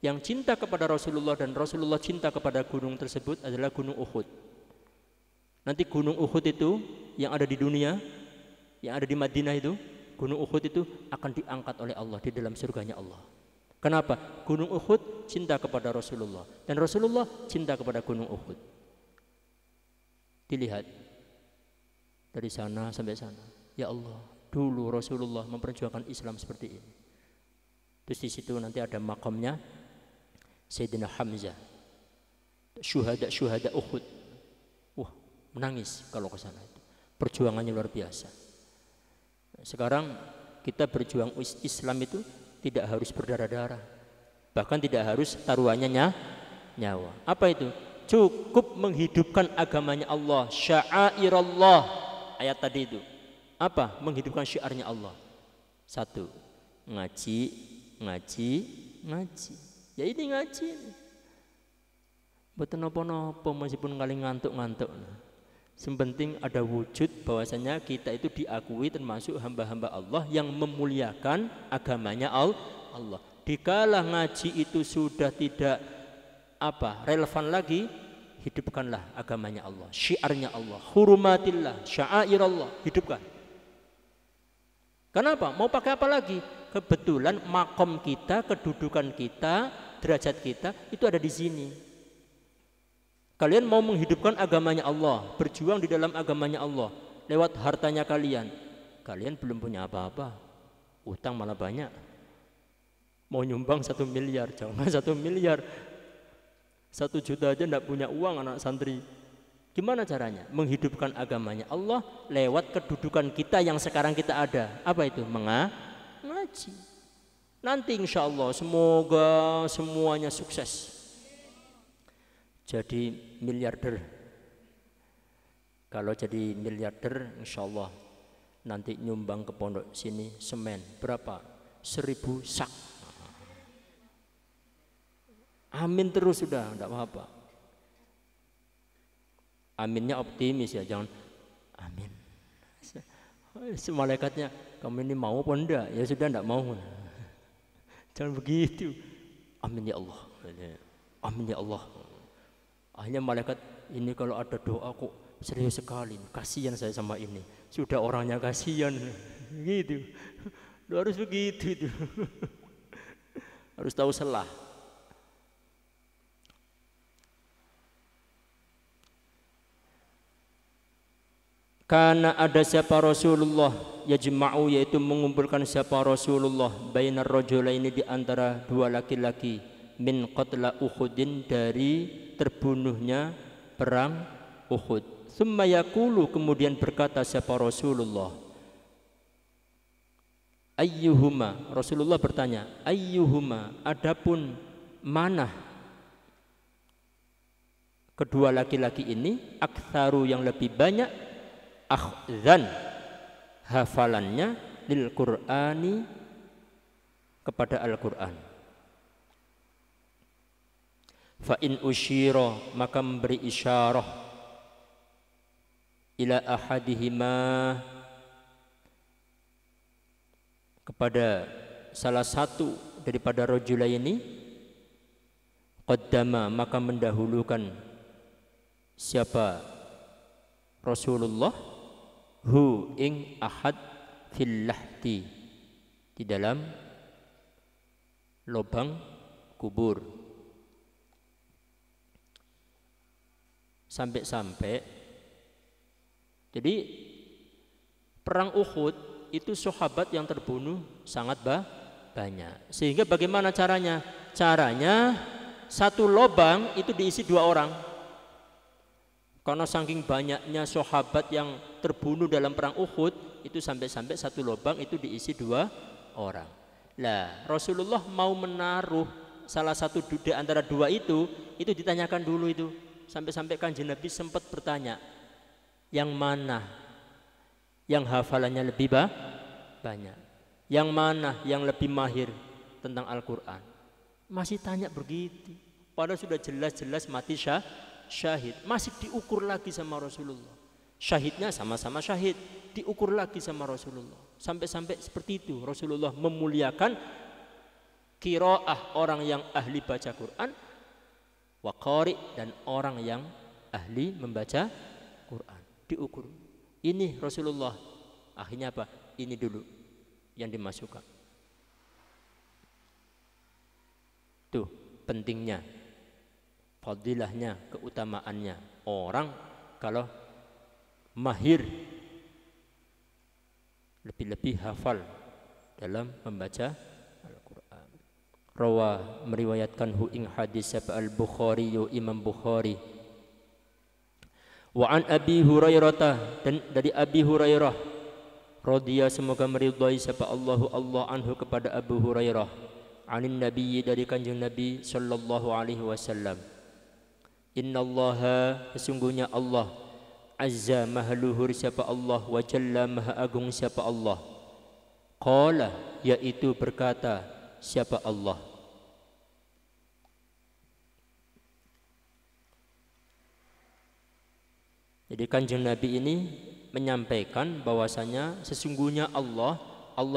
yang cinta kepada Rasulullah dan Rasulullah cinta kepada gunung tersebut adalah Gunung Uhud. Nanti Gunung Uhud itu yang ada di dunia, yang ada di Madinah itu, Gunung Uhud itu akan diangkat oleh Allah di dalam surganya Allah. Kenapa? Gunung Uhud cinta kepada Rasulullah dan Rasulullah cinta kepada Gunung Uhud. Dilihat dari sana sampai sana. Ya Allah, dulu Rasulullah memperjuangkan Islam seperti ini. Terus di situ nanti ada makamnya Sayyidina Hamzah, syuhada Uhud. Wah, menangis kalau ke sana itu. Perjuangannya luar biasa. Sekarang kita berjuang Islam itu tidak harus berdarah-darah, bahkan tidak harus taruhannya nyawa. Apa itu? Cukup menghidupkan agamanya Allah, sya'airallah. Ayat tadi itu apa? Menghidupkan syiarnya Allah. Satu, ngaji. Ya ini ngaji. Mboten napa-napa meskipun kali ngantuk-ngantuk. Sepenting ada wujud bahwasanya kita itu diakui termasuk hamba-hamba Allah yang memuliakan agamanya Allah. Dikala ngaji itu sudah tidak relevan lagi, hidupkanlah agamanya Allah, syiarnya Allah, hurumatillah, sya'airallah, hidupkan. Kenapa? Mau pakai apa lagi? Kebetulan makom kita, kedudukan kita, derajat kita itu ada di sini. Kalian mau menghidupkan agamanya Allah, berjuang di dalam agamanya Allah lewat hartanya kalian. Kalian belum punya apa-apa, utang malah banyak. Mau nyumbang 1 miliar, jangan 1 miliar, 1 juta aja enggak punya uang anak santri. Gimana caranya? Menghidupkan agamanya Allah lewat kedudukan kita yang sekarang kita ada. Apa itu? Mengaji. Nanti insya Allah semoga semuanya sukses. Jadi miliarder. Kalau jadi miliarder insya Allah nanti nyumbang ke pondok sini semen berapa? 1000 sak. Amin terus sudah, enggak apa-apa. Aminnya optimis ya, jangan amin. Malaikatnya, kamu ini mau apa enggak? Ya sudah enggak mau. Jangan begitu. Amin ya Allah. Amin ya Allah. Akhirnya malaikat ini kalau ada doa kok serius sekali, kasihan saya sama ini. Sudah orangnya kasihan, gitu. Lu harus begitu itu. Harus tahu selah. Karena ada siapa Rasulullah yajma'u, yaitu mengumpulkan siapa Rasulullah bainar rajulaini, di antara dua laki-laki, min qatla Uhudin, dari terbunuhnya perang Uhud. Tsumma yaqulu, kemudian berkata siapa Rasulullah, ayyuhuma, Rasulullah bertanya, ayyuhuma, adapun mana kedua laki-laki ini, aktsaru, yang lebih banyak, akhdhan, hafalannya, lil Qur'ani, kepada Al-Qur'an. Fa in usyira, maka memberi isyarah, ila ahadihima, kepada salah satu daripada rajulaini, qaddama, maka mendahulukan siapa Rasulullah, hu ing ahad, fil lahdi, di dalam lubang kubur. Sampai-sampai jadi perang Uhud itu sahabat yang terbunuh sangat banyak. Sehingga bagaimana caranya? Caranya satu lubang itu diisi 2 orang. Karena saking banyaknya sahabat yang terbunuh dalam perang Uhud, itu sampai-sampai satu lubang itu diisi 2 orang. Lah, Rasulullah mau menaruh salah satu di antara 2 itu ditanyakan dulu itu. Sampai-sampai Kanjeng Nabi sempat bertanya, yang mana yang hafalannya lebih banyak, yang mana yang lebih mahir tentang Al-Quran. Masih tanya begitu, padahal sudah jelas-jelas mati syahid. Masih diukur lagi sama Rasulullah. Syahidnya sama-sama syahid, diukur lagi sama Rasulullah. Sampai-sampai seperti itu Rasulullah memuliakan qiraah, orang yang ahli baca Quran, wa qari, dan orang yang ahli membaca Quran. Diukur. Ini Rasulullah. Akhirnya apa? Ini dulu yang dimasukkan. Tuh pentingnya, fadilahnya, keutamaannya. Orang kalau mahir, lebih-lebih hafal dalam membaca Al-Quran. Rawa, meriwayatkan hu ing hadis Al-Bukhari, Imam Bukhari. Wa an Abi Hurairah, dan dari Abi Hurairah radhiya, semoga meridhai sapa Allah anhu, kepada Abu Hurairah, anin Nabi, dari Kanjeng Nabi sallallahu alaihi wasallam. Innallaha, sesungguhnya Allah, azza, maha luhur siapa Allah, wa jalla, maha agung siapa Allah. Qala, yaitu berkata siapa Allah, Jadi Kanjeng Nabi ini menyampaikan bahwasanya sesungguhnya Allah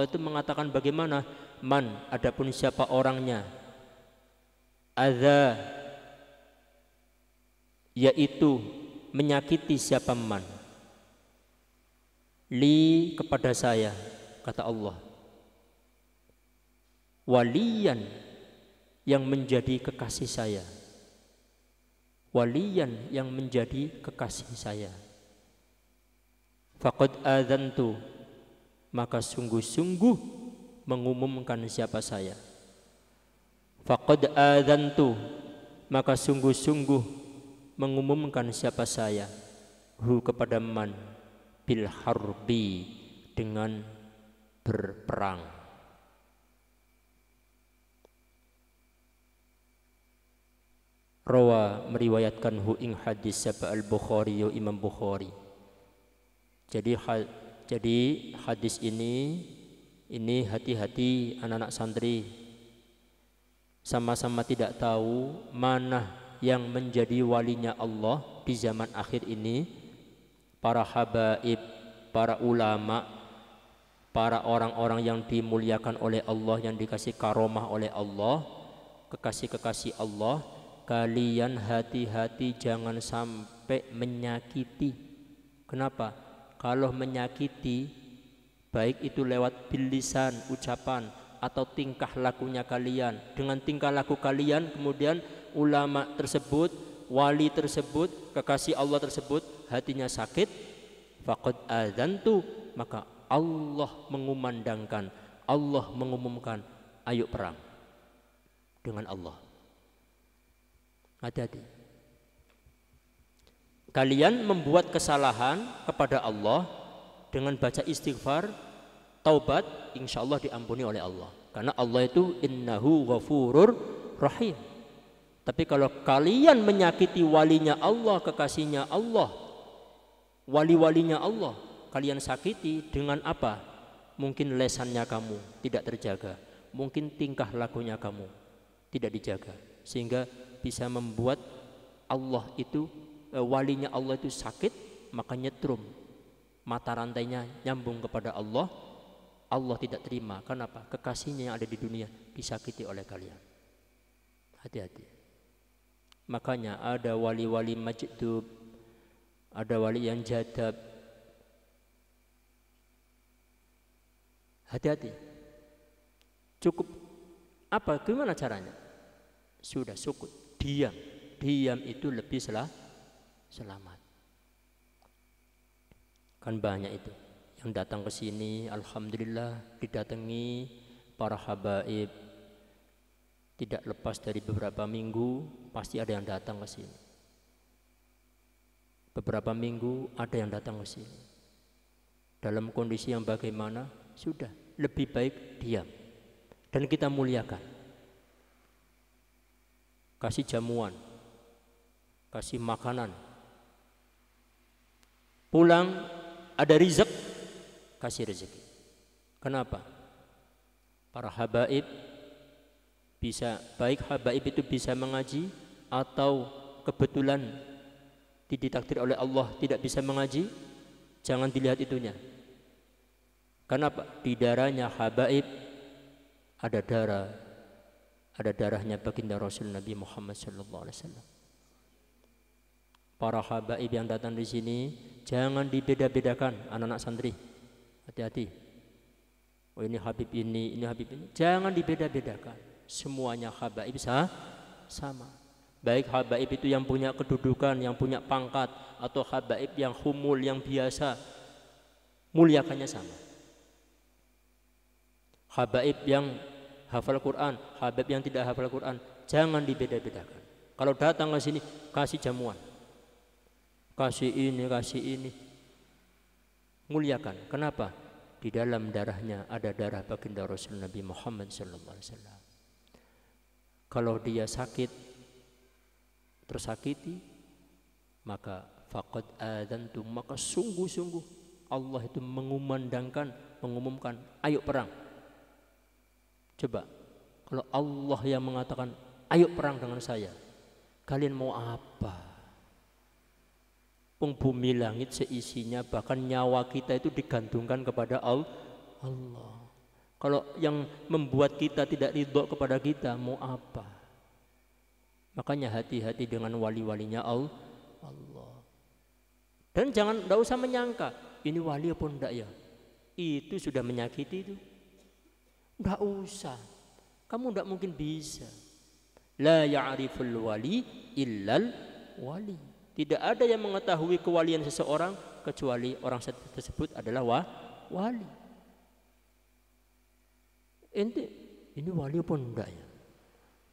itu mengatakan bagaimana, man, adapun siapa orangnya, adza, yaitu menyakiti siapa man, li, kepada saya, kata Allah, waliyan, yang menjadi kekasih saya, waliyan, yang menjadi kekasih saya, faqad adzantu, maka sungguh-sungguh mengumumkan siapa saya, faqad adzantu, maka sungguh-sungguh mengumumkan siapa saya, hu, kepada man, bil harbi, dengan berperang. Rawa, meriwayatkan hu ing hadis sapa al-Bukhari, Imam Bukhari. Jadi hadis ini hati-hati anak-anak santri, sama-sama tidak tahu mana yang menjadi walinya Allah di zaman akhir ini. Para habaib, para ulama, para orang-orang yang dimuliakan oleh Allah, yang dikasih karomah oleh Allah, kekasih-kekasih Allah. Kalian hati-hati jangan sampai menyakiti. Kenapa? Kalau menyakiti, baik itu lewat bilisan, ucapan, atau tingkah lakunya kalian, dengan tingkah laku kalian kemudian ulama tersebut, wali tersebut, kekasih Allah tersebut hatinya sakit, faqad adzantu, maka Allah mengumandangkan, Allah mengumumkan, ayo perang dengan Allah. Hati-hati. Kalian membuat kesalahan kepada Allah dengan baca istighfar, taubat, insya Allah diampuni oleh Allah. Karena Allah itu innahu ghafurur rahim. Tapi kalau kalian menyakiti walinya Allah, kekasihnya Allah, wali-walinya Allah, kalian sakiti dengan apa? Mungkin lesannya kamu tidak terjaga, mungkin tingkah lakunya kamu tidak dijaga, sehingga bisa membuat Allah itu, walinya Allah itu sakit, maka nyetrum, mata rantainya nyambung kepada Allah. Allah tidak terima. Kenapa? Kekasihnya yang ada di dunia disakiti oleh kalian. Hati-hati. Makanya ada wali-wali majdub, ada wali yang jadab. Hati-hati. Cukup apa? Gimana caranya? Sudah sukut, diam. Diam itu lebih selamat. Kan banyak itu yang datang ke sini, alhamdulillah didatangi para habaib. Tidak lepas dari beberapa minggu pasti ada yang datang ke sini. Beberapa minggu ada yang datang ke sini. Dalam kondisi yang bagaimana? Sudah, lebih baik diam. Dan kita muliakan. Kasih jamuan, kasih makanan. Pulang ada rizq, kasih rezeki. Kenapa? Para habaib bisa, baik habaib itu bisa mengaji atau kebetulan ditakdir oleh Allah tidak bisa mengaji, jangan dilihat itunya. Kenapa? Di darahnya habaib ada darahnya baginda Rasul Nabi Muhammad sallallahu alaihi wasallam. Para habaib yang datang di sini jangan dibeda-bedakan, anak-anak santri. Hati-hati. Oh ini habib ini habib ini. Jangan dibeda-bedakan. Semuanya habaib sama. Baik habaib itu yang punya kedudukan, yang punya pangkat, atau habaib yang humul, yang biasa, muliakannya sama. Habaib yang hafal Quran, habaib yang tidak hafal Quran, jangan dibeda-bedakan. Kalau datang ke sini kasih jamuan, kasih ini, muliakan. Kenapa? Di dalam darahnya ada darah baginda Rasul Nabi Muhammad sallallahu alaihi wasallam. Kalau dia sakit, tersakiti, maka faqad adzantu, maka sungguh-sungguh Allah itu mengumumkan, ayo perang. Coba, kalau Allah yang mengatakan ayo perang dengan saya, kalian mau apa? Bumi langit seisinya, bahkan nyawa kita itu digantungkan kepada Allah. Kalau yang membuat kita tidak ridho kepada kita, mau apa? Makanya hati-hati dengan wali-walinya Allah. Dan tidak usah menyangka ini wali apa enggak ya. Itu sudah menyakiti itu. Enggak usah. Kamu enggak mungkin bisa. La ya'riful wali illal wali. Tidak ada yang mengetahui kewalian seseorang kecuali orang tersebut adalah wali. Ente ini wali apa enggak ya?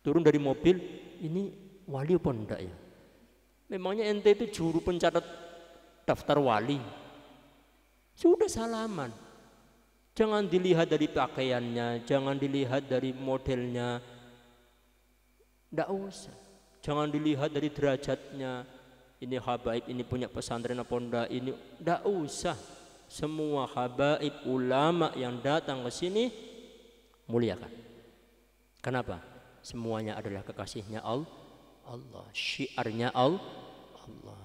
Turun dari mobil, ini wali apa enggak ya? Memangnya ente itu juru pencatat daftar wali? Sudah salaman. Jangan dilihat dari pakaiannya, jangan dilihat dari modelnya. Enggak usah. Jangan dilihat dari derajatnya. Ini habaib, ini punya pesantren apa enggak, ini enggak usah. Semua habaib ulama yang datang ke sini muliakan. Kenapa? Semuanya adalah kekasihnya Allah, syiarnya Allah.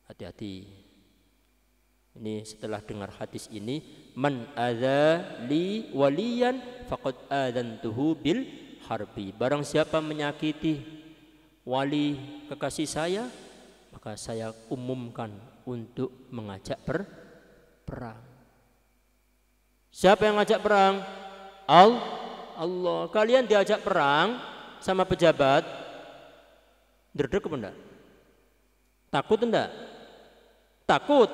Hati-hati. Ini setelah dengar hadis ini, man adza li waliyan faqad adzantuhu bil harbi. Barang siapa menyakiti wali kekasih saya, maka saya umumkan untuk mengajak perang. Siapa yang ngajak perang? Allah. Kalian diajak perang sama pejabat, derdek apa enggak? Takut enggak? Takut.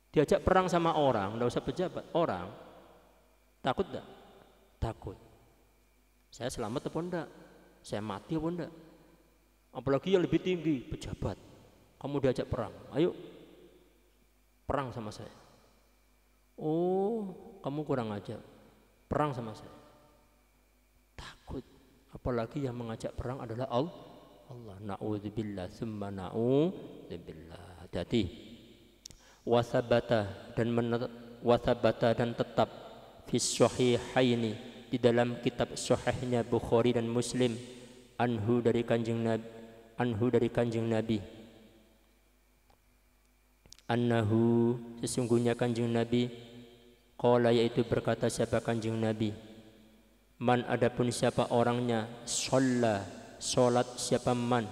Diajak perang sama orang, enggak usah pejabat, orang. Takut enggak? Takut. Saya selamat apa enggak? Saya mati apa enggak? Apalagi yang lebih tinggi, pejabat. Kamu diajak perang, ayo perang sama saya. Oh, kamu kurang ajar, perang sama saya. Takut. Apalagi yang mengajak perang adalah Allah. Na'udzubillah, summa na'udzubillah. Hati-hati. Wasabata dan tetap fis sahihaini, di dalam kitab sahihnya Bukhari dan Muslim, anhu dari kanjeng Nabi, annahu, sesungguhnya kanjeng Nabi, qala, yaitu berkata siapa kanjeng Nabi, man, adapun siapa orangnya, shalla, salat siapa man,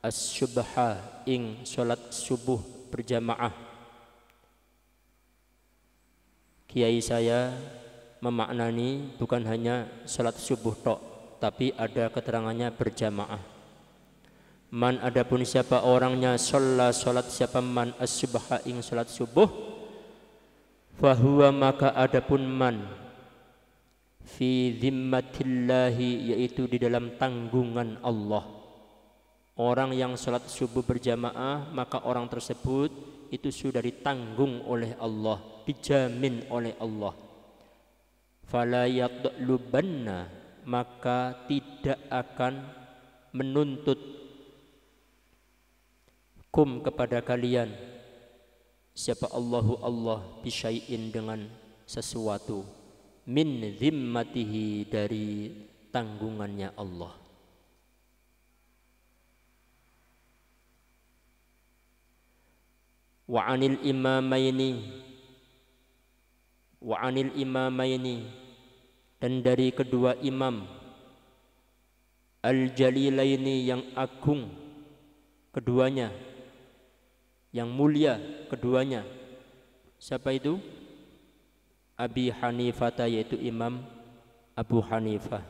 as-subha, ing salat subuh berjamaah. Kiai saya memaknani bukan hanya salat subuh tok, tapi ada keterangannya berjamaah. Man, adapun siapa orangnya, shalla, salat siapa man, as-subha, ing salat subuh, fahuwa, maka adapun man, fi zimmatillahi, yaitu di dalam tanggungan Allah. Orang yang salat subuh berjamaah, maka orang tersebut itu sudah ditanggung oleh Allah, dijamin oleh Allah. Fala yadlubanna, maka tidak akan menuntut kum kepada kalian siapa Allah bisyai'in dengan sesuatu, min zimmatihi, dari tanggungannya Allah. Wa anil imamaini, dan dari kedua imam al-jalilaini, yang agung keduanya, yang mulia keduanya. Siapa itu? Abi Hanifah, yaitu Imam Abu Hanifah,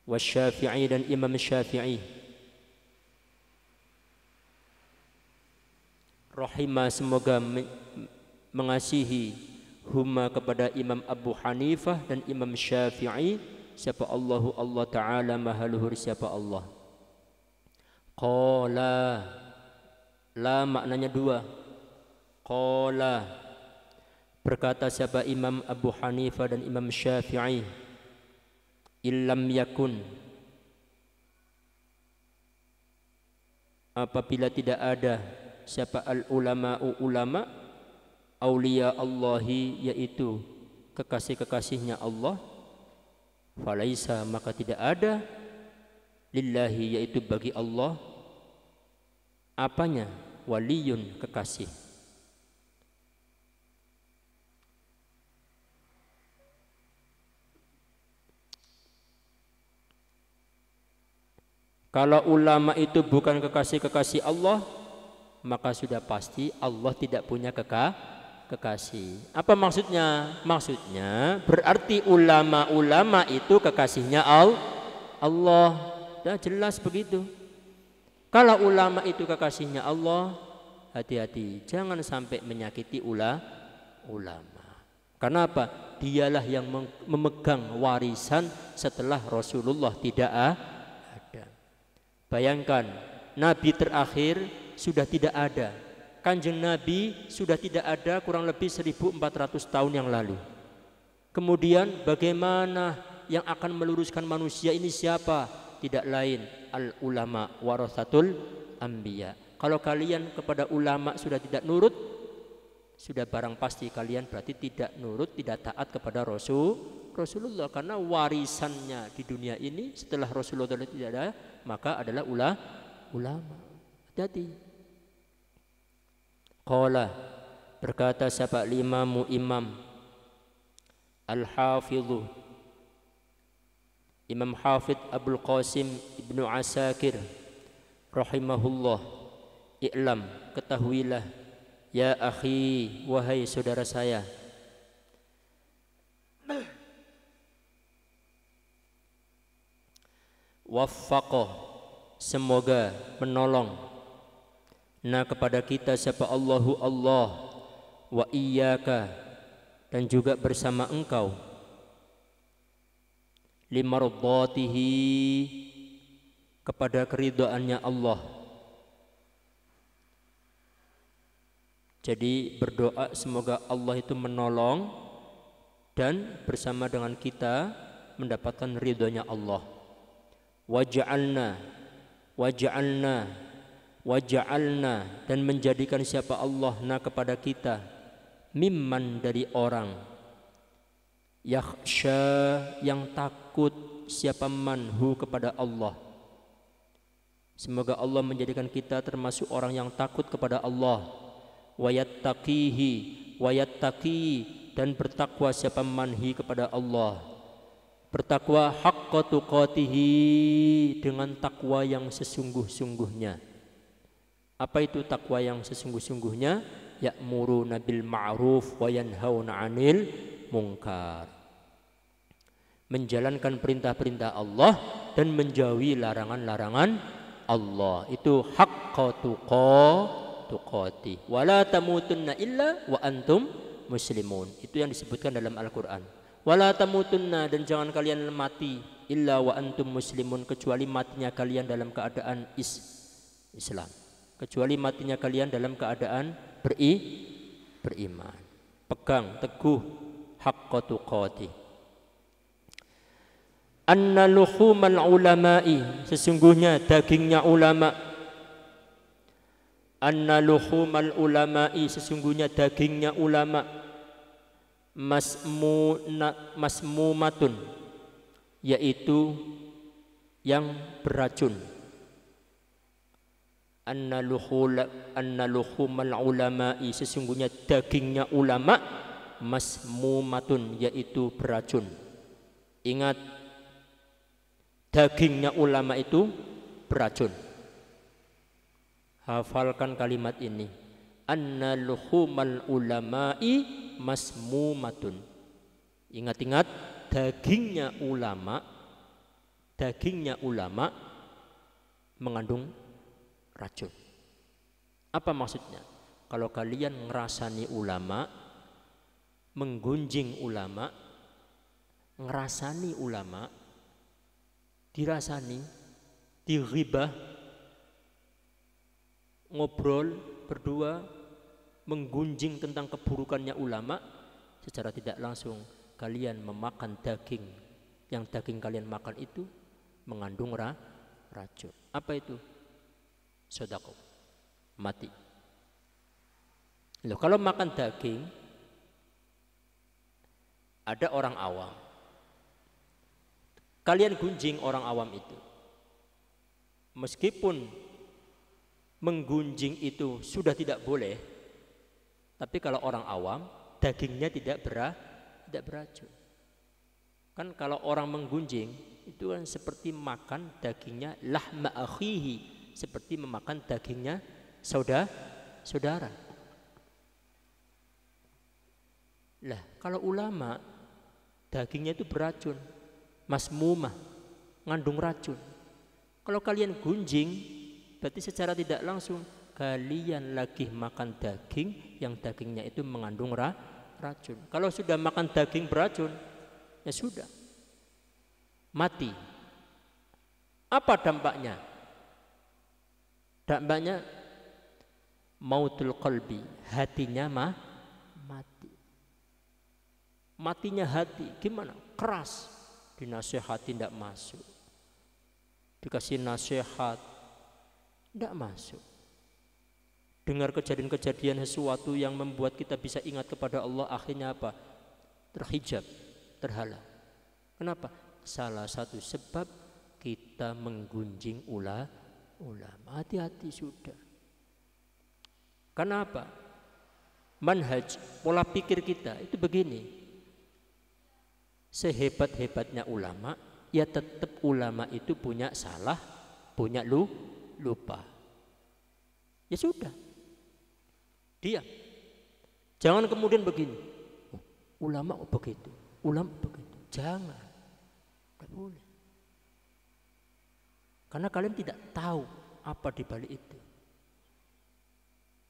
wa Syafi'i, dan Imam Syafi'i. Rahimah, semoga mengasihi, huma, kepada Imam Abu Hanifah dan Imam Syafi'i, siapa Allah Ta'ala, maha luhur siapa Allah. Qala, la maknanya dua. Qala, berkata siapa Imam Abu Hanifah dan Imam Syafi'i, illam yakun, apabila tidak ada siapa ulama, aulia Allahi, yaitu kekasih-kekasihnya Allah, falaisa, maka tidak ada, lillahi yaitu bagi Allah apanya? Waliyun kekasih. Kalau ulama itu bukan kekasih-kekasih Allah, maka sudah pasti Allah tidak punya kekasih. Apa maksudnya? Maksudnya berarti ulama-ulama itu kekasihnya Allah. Dah jelas begitu. Kalau ulama itu kekasihnya Allah, hati-hati, jangan sampai menyakiti ulama. Karena apa? Dialah yang memegang warisan setelah Rasulullah tidak ada. Bayangkan, Nabi terakhir sudah tidak ada. Kanjeng Nabi sudah tidak ada kurang lebih 1400 tahun yang lalu. Kemudian bagaimana yang akan meluruskan manusia ini siapa? Tidak lain al ulama warathatul anbiya. Kalau kalian kepada ulama sudah tidak nurut, sudah barang pasti kalian berarti tidak nurut, tidak taat kepada Rasulullah, karena warisannya di dunia ini setelah Rasulullah tidak ada, maka adalah ulama. Hati-hati. Qala, berkata siapa? Imam Al-Hafidhu Imam Hafidh Abul Qasim Ibnu Asakir rahimahullah, i'lam, ketahuilah ya akhi, wahai saudara saya, waffaqah, semoga menolong kepada kita siapa Allahu Allah, wa iyyaka, dan juga bersama engkau, limardatihi, kepada keridhaannya Allah. Jadi berdoa semoga Allah itu menolong dan bersama dengan kita mendapatkan ridhonya Allah. Waj'alna, dan menjadikan siapa Allah kepada kita mimman, dari orang yakhsha, yang takut siapa manhu kepada Allah. Semoga Allah menjadikan kita termasuk orang yang takut kepada Allah. Wayattaqi, dan bertakwa siapa manhi kepada Allah. Bertakwa haqqa tuqatihi, dengan takwa yang sesungguh-sungguhnya. Apa itu takwa yang sesungguh-sungguhnya? Ya'muruna bil ma'ruf wa yanhauna 'anil munkar. Menjalankan perintah-perintah Allah dan menjauhi larangan-larangan Allah. Itu haqqa tuqati. Wala tamutunna illa wa antum muslimun. Itu yang disebutkan dalam Al-Qur'an. Wala tamutunna, dan jangan kalian mati illa wa antum muslimun, kecuali matinya kalian dalam keadaan Islam. Kecuali matinya kalian dalam keadaan beriman. Pegang teguh haqqa tuqati. Anna luhumal ulama'i, sesungguhnya dagingnya ulama. Anna luhumal ulama'i, sesungguhnya dagingnya ulama. Masmumatun, yaitu yang beracun. Anna luhumal ulama'i, sesungguhnya dagingnya ulama. Masmumatun, yaitu beracun. Ingat, dagingnya ulama itu beracun. Hafalkan kalimat ini. Anna luhumal ulama'i masmumatun. Ingat-ingat, dagingnya ulama mengandung racun. Apa maksudnya? Kalau kalian ngerasani ulama, menggunjing ulama, ngerasani ulama, dirasani, dighibah, ngobrol berdua, menggunjing tentang keburukannya ulama, secara tidak langsung kalian memakan daging. Yang daging kalian makan itu mengandung racun. Apa itu? Sedekah, mati. Loh, kalau makan daging, ada orang awam, kalian gunjing orang awam itu, meskipun menggunjing itu sudah tidak boleh, tapi kalau orang awam dagingnya tidak beracun. Kan kalau orang menggunjing itu kan seperti makan dagingnya lahma akhihi, seperti memakan dagingnya saudara. Lah kalau ulama dagingnya itu beracun, masmumah, ngandung racun. Kalau kalian gunjing berarti secara tidak langsung kalian lagi makan daging yang dagingnya itu mengandung racun. Kalau sudah makan daging beracun, ya sudah mati. Apa dampaknya? Dampaknya mautul qalbi, hatinya mati. Matinya hati gimana? Keras, dinasehati tidak masuk, dikasih nasihat tidak masuk, dengar kejadian-kejadian sesuatu yang membuat kita bisa ingat kepada Allah, akhirnya apa? Terhijab, terhalang. Kenapa? Salah satu sebab kita menggunjing ulama. Hati-hati sudah. Kenapa? Manhaj, pola pikir kita itu begini. Sehebat-hebatnya ulama, ya tetap ulama itu punya salah, punya lupa. Ya sudah, diam. Jangan kemudian begini, ulama begitu, ulama begitu. Jangan, tidak boleh. Karena kalian tidak tahu apa di balik itu.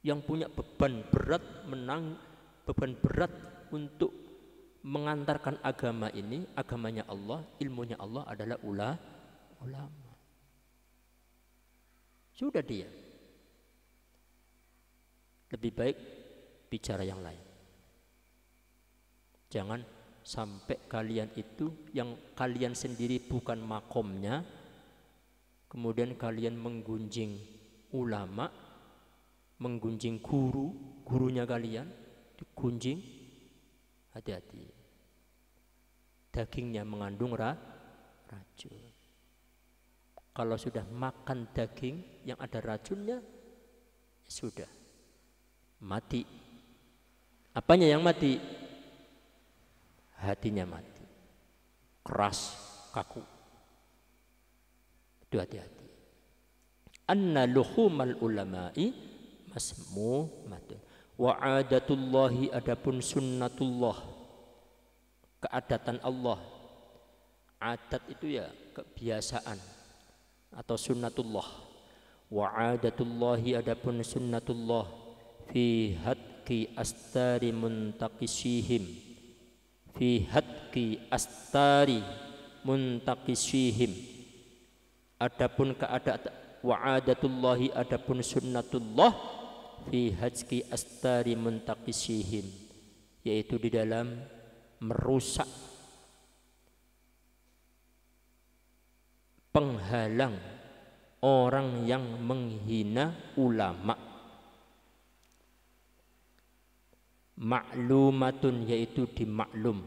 Yang punya beban berat untuk mengantarkan agama ini, agamanya Allah, ilmunya Allah adalah ulama. Sudah dia. Lebih baik bicara yang lain. Jangan sampai kalian itu yang kalian sendiri bukan makomnya, kemudian kalian menggunjing ulama, menggunjing gurunya kalian, digunjing. Hati-hati. Dagingnya mengandung racun. Kalau sudah makan daging yang ada racunnya, ya sudah mati. Apanya yang mati? Hatinya mati, keras, kaku. Itu hati-hati. Anna luhumal ulama'i masmumatun wa adatullahi, adapun sunnatullah, keadatan Allah. Adat itu ya kebiasaan atau sunnatullah. Wa adatullahi, adapun sunnatullah, fi hadki astari muntaqisihim, fi hadki astari muntaqisihim, adapun keadaan. Wa adatullahi, adapun sunnatullah, fi hadki astari muntaqisihim, yaitu di dalam merusak penghalang orang yang menghina ulama. Ma'lumatun, yaitu dimaklum.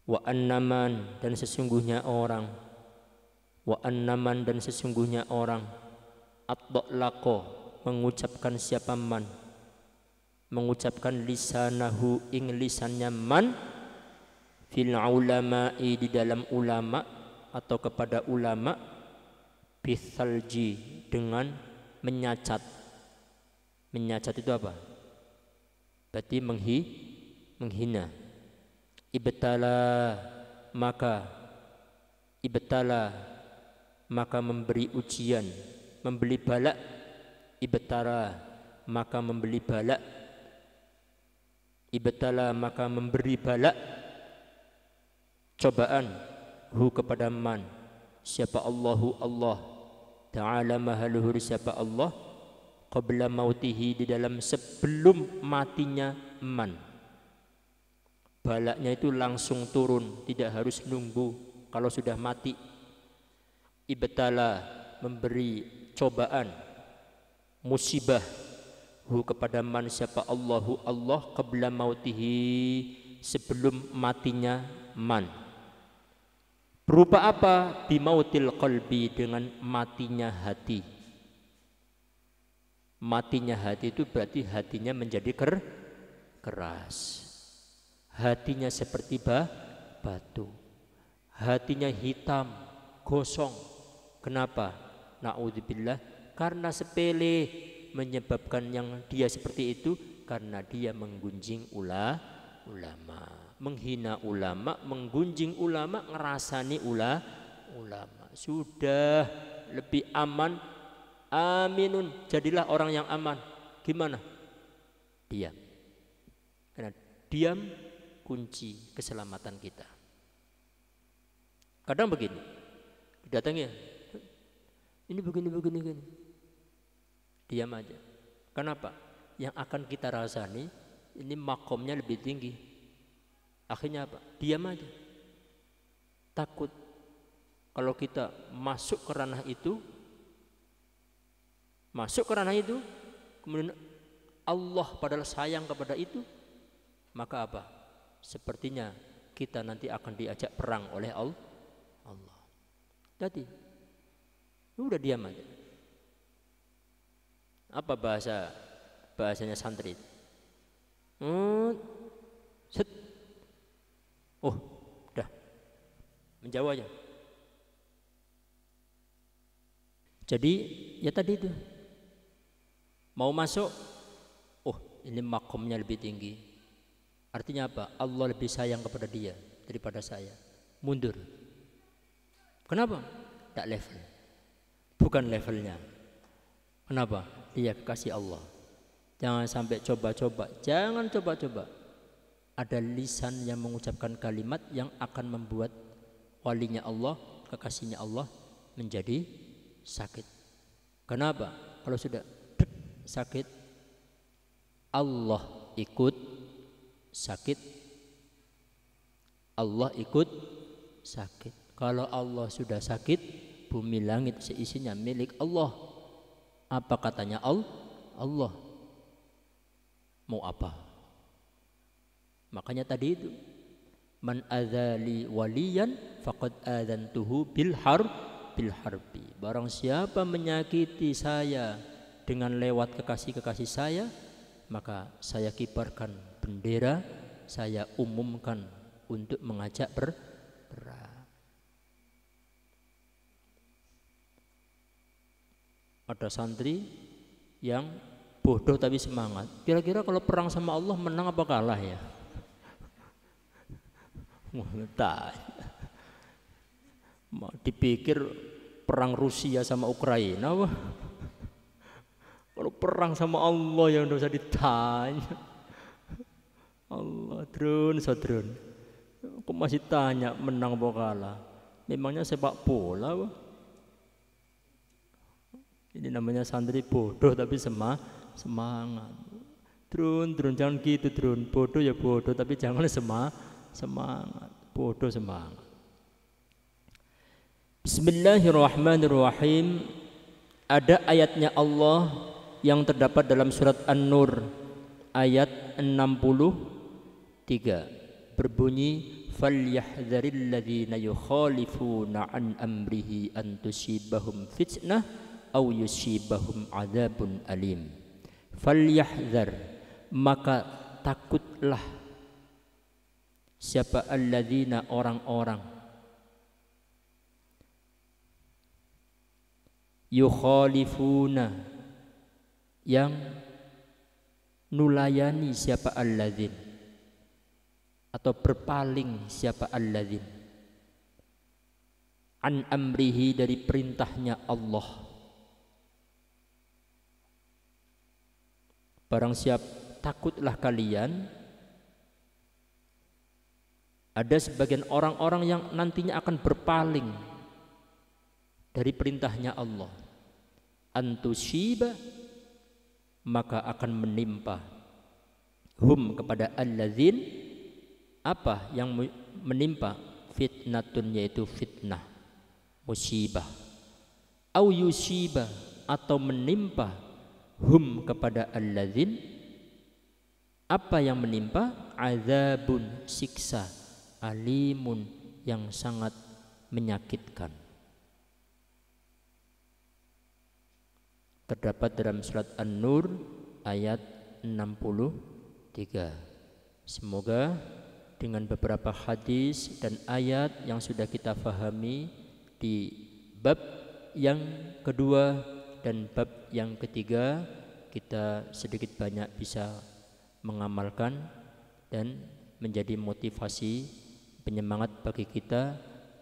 Wa annaman, dan sesungguhnya orang. Wa annaman, dan sesungguhnya orang. At-taqlaqo, mengucapkan siapa man, mengucapkan lisanahu, ing lisannya man, fil ulama'i, di dalam ulama atau kepada ulama, bithalji, dengan menyacat. Menyacat itu apa? Berarti menghina. Ibtala, maka memberi ujian, memberi balak. Ibtara, maka memberi balak. Ibtala, maka memberi balak, cobaan, hu kepada man, siapa Allahu Allah Ta'ala maha luhur, siapa Allah, qabla mautihi, di dalam sebelum matinya man. Balaknya itu langsung turun, tidak harus nunggu kalau sudah mati. Ibtala, memberi cobaan, musibah, hu kepada man, siapa Allahu Allah, qabla mautihi, sebelum matinya man. Berupa apa? Bimautil qalbi, dengan matinya hati. Matinya hati itu berarti hatinya menjadi keras. Hatinya seperti batu. Hatinya hitam, gosong. Kenapa? Na'udzubillah, karena sepele menyebabkan yang dia seperti itu, karena dia menggunjing ulama, menghina ulama, menggunjing ulama, ngerasani ulama. Sudah lebih aman, aminun, jadilah orang yang aman. Gimana? Diam. Karena diam kunci keselamatan kita. Kadang begini, datangnya ini begini. Diam aja. Kenapa? Yang akan kita rasani ini makomnya lebih tinggi. Akhirnya apa? Diam aja. Takut kalau kita masuk ke ranah itu, kemudian Allah padahal sayang kepada itu, maka apa? Sepertinya kita nanti akan diajak perang oleh Allah. Jadi udah diam aja. Apa bahasanya santri? Set. Oh, udah menjauh aja. Jadi ya tadi itu mau masuk, oh ini makomnya lebih tinggi. Artinya apa? Allah lebih sayang kepada dia daripada saya. Mundur. Kenapa? Tak level. Bukan levelnya. Kenapa? Dia kekasih Allah. Jangan sampai coba-coba. Jangan coba-coba. Ada lisan yang mengucapkan kalimat yang akan membuat walinya Allah, kekasihnya Allah menjadi sakit. Kenapa? Kalau sudah sakit, Allah ikut sakit. Allah ikut sakit. Kalau Allah sudah sakit, bumi langit seisinya milik Allah. Apa katanya Allah? Mau apa? Makanya tadi itu, man adzali waliyan faqad adzantuhu bil harbi. Barang siapa menyakiti saya dengan lewat kekasih-kekasih saya, maka saya kibarkan bendera, saya umumkan untuk mengajak perang. Ada santri yang bodoh tapi semangat. Kira-kira kalau perang sama Allah menang apa kalah ya? Dipikir perang Rusia sama Ukraina wah. Kalau perang sama Allah yang tidak usah ditanya. Allah drun. Aku masih tanya menang apa kalah. Memangnya sepak bola wah. Ini namanya santri bodoh tapi semangat. Drun, jangan gitu drun. Bodoh ya bodoh tapi jangan semangat. Bodoh semangat. Bismillahirrahmanirrahim. Ada ayatnya Allah yang terdapat dalam surat An-Nur ayat 63 berbunyi falyahdharil ladzina yukhalifuna an amrihi an tusibahum fitnah aw yusibahum adzabun alim. Falyahdhar, maka takutlah siapa alladzina, orang-orang yukhalifuna, yang nulayani siapa alladzin, atau berpaling siapa alladzin, an amrihi, dari perintahnya Allah. Barang siap, takutlah kalian ada sebagian orang-orang yang nantinya akan berpaling dari perintahnya Allah. Antusiba, maka akan menimpa hum, kepada alladzin, apa yang menimpa? Fitnatun, yaitu fitnah, musibah. Au yusiba, atau menimpa hum, kepada alladzin, apa yang menimpa? Azabun, siksa, alimun, yang sangat menyakitkan. Terdapat dalam surat An-Nur ayat 63. Semoga dengan beberapa hadis dan ayat yang sudah kita fahami di bab yang kedua dan bab yang ketiga, kita sedikit banyak bisa mengamalkan dan menjadi motivasi penyemangat bagi kita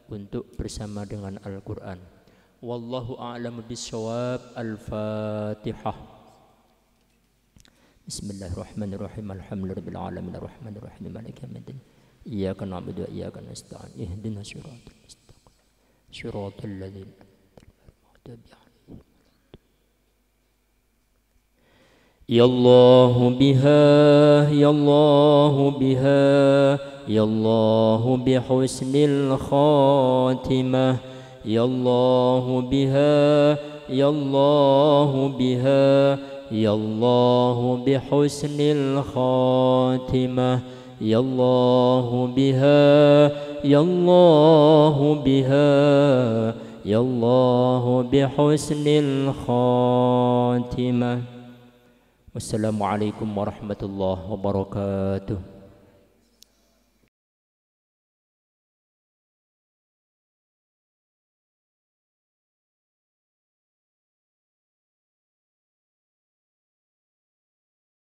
untuk bersama dengan Al-Quran. Wallahu a'lamu bissawab. Al-Fatihah. Bismillahirrahmanirrahim. Alhamdulillahirabbil alamin arrahmanir rahim maliki yaumiddin. Iyyaka na'budu wa iyyaka nasta'in. Ihdinas siratal mustaqim. Siratal ladzina an'amta 'alaihim. Ya Allah biha, ya Allah biha, ya Allah bihusnil khatimah. Ya Allah biha, ya Allah biha, ya Allah bihusnil khatimah. Ya Allah biha, ya Allah biha, ya Allah bihusnil khatimah. Wassalamualaikum warahmatullahi wabarakatuh.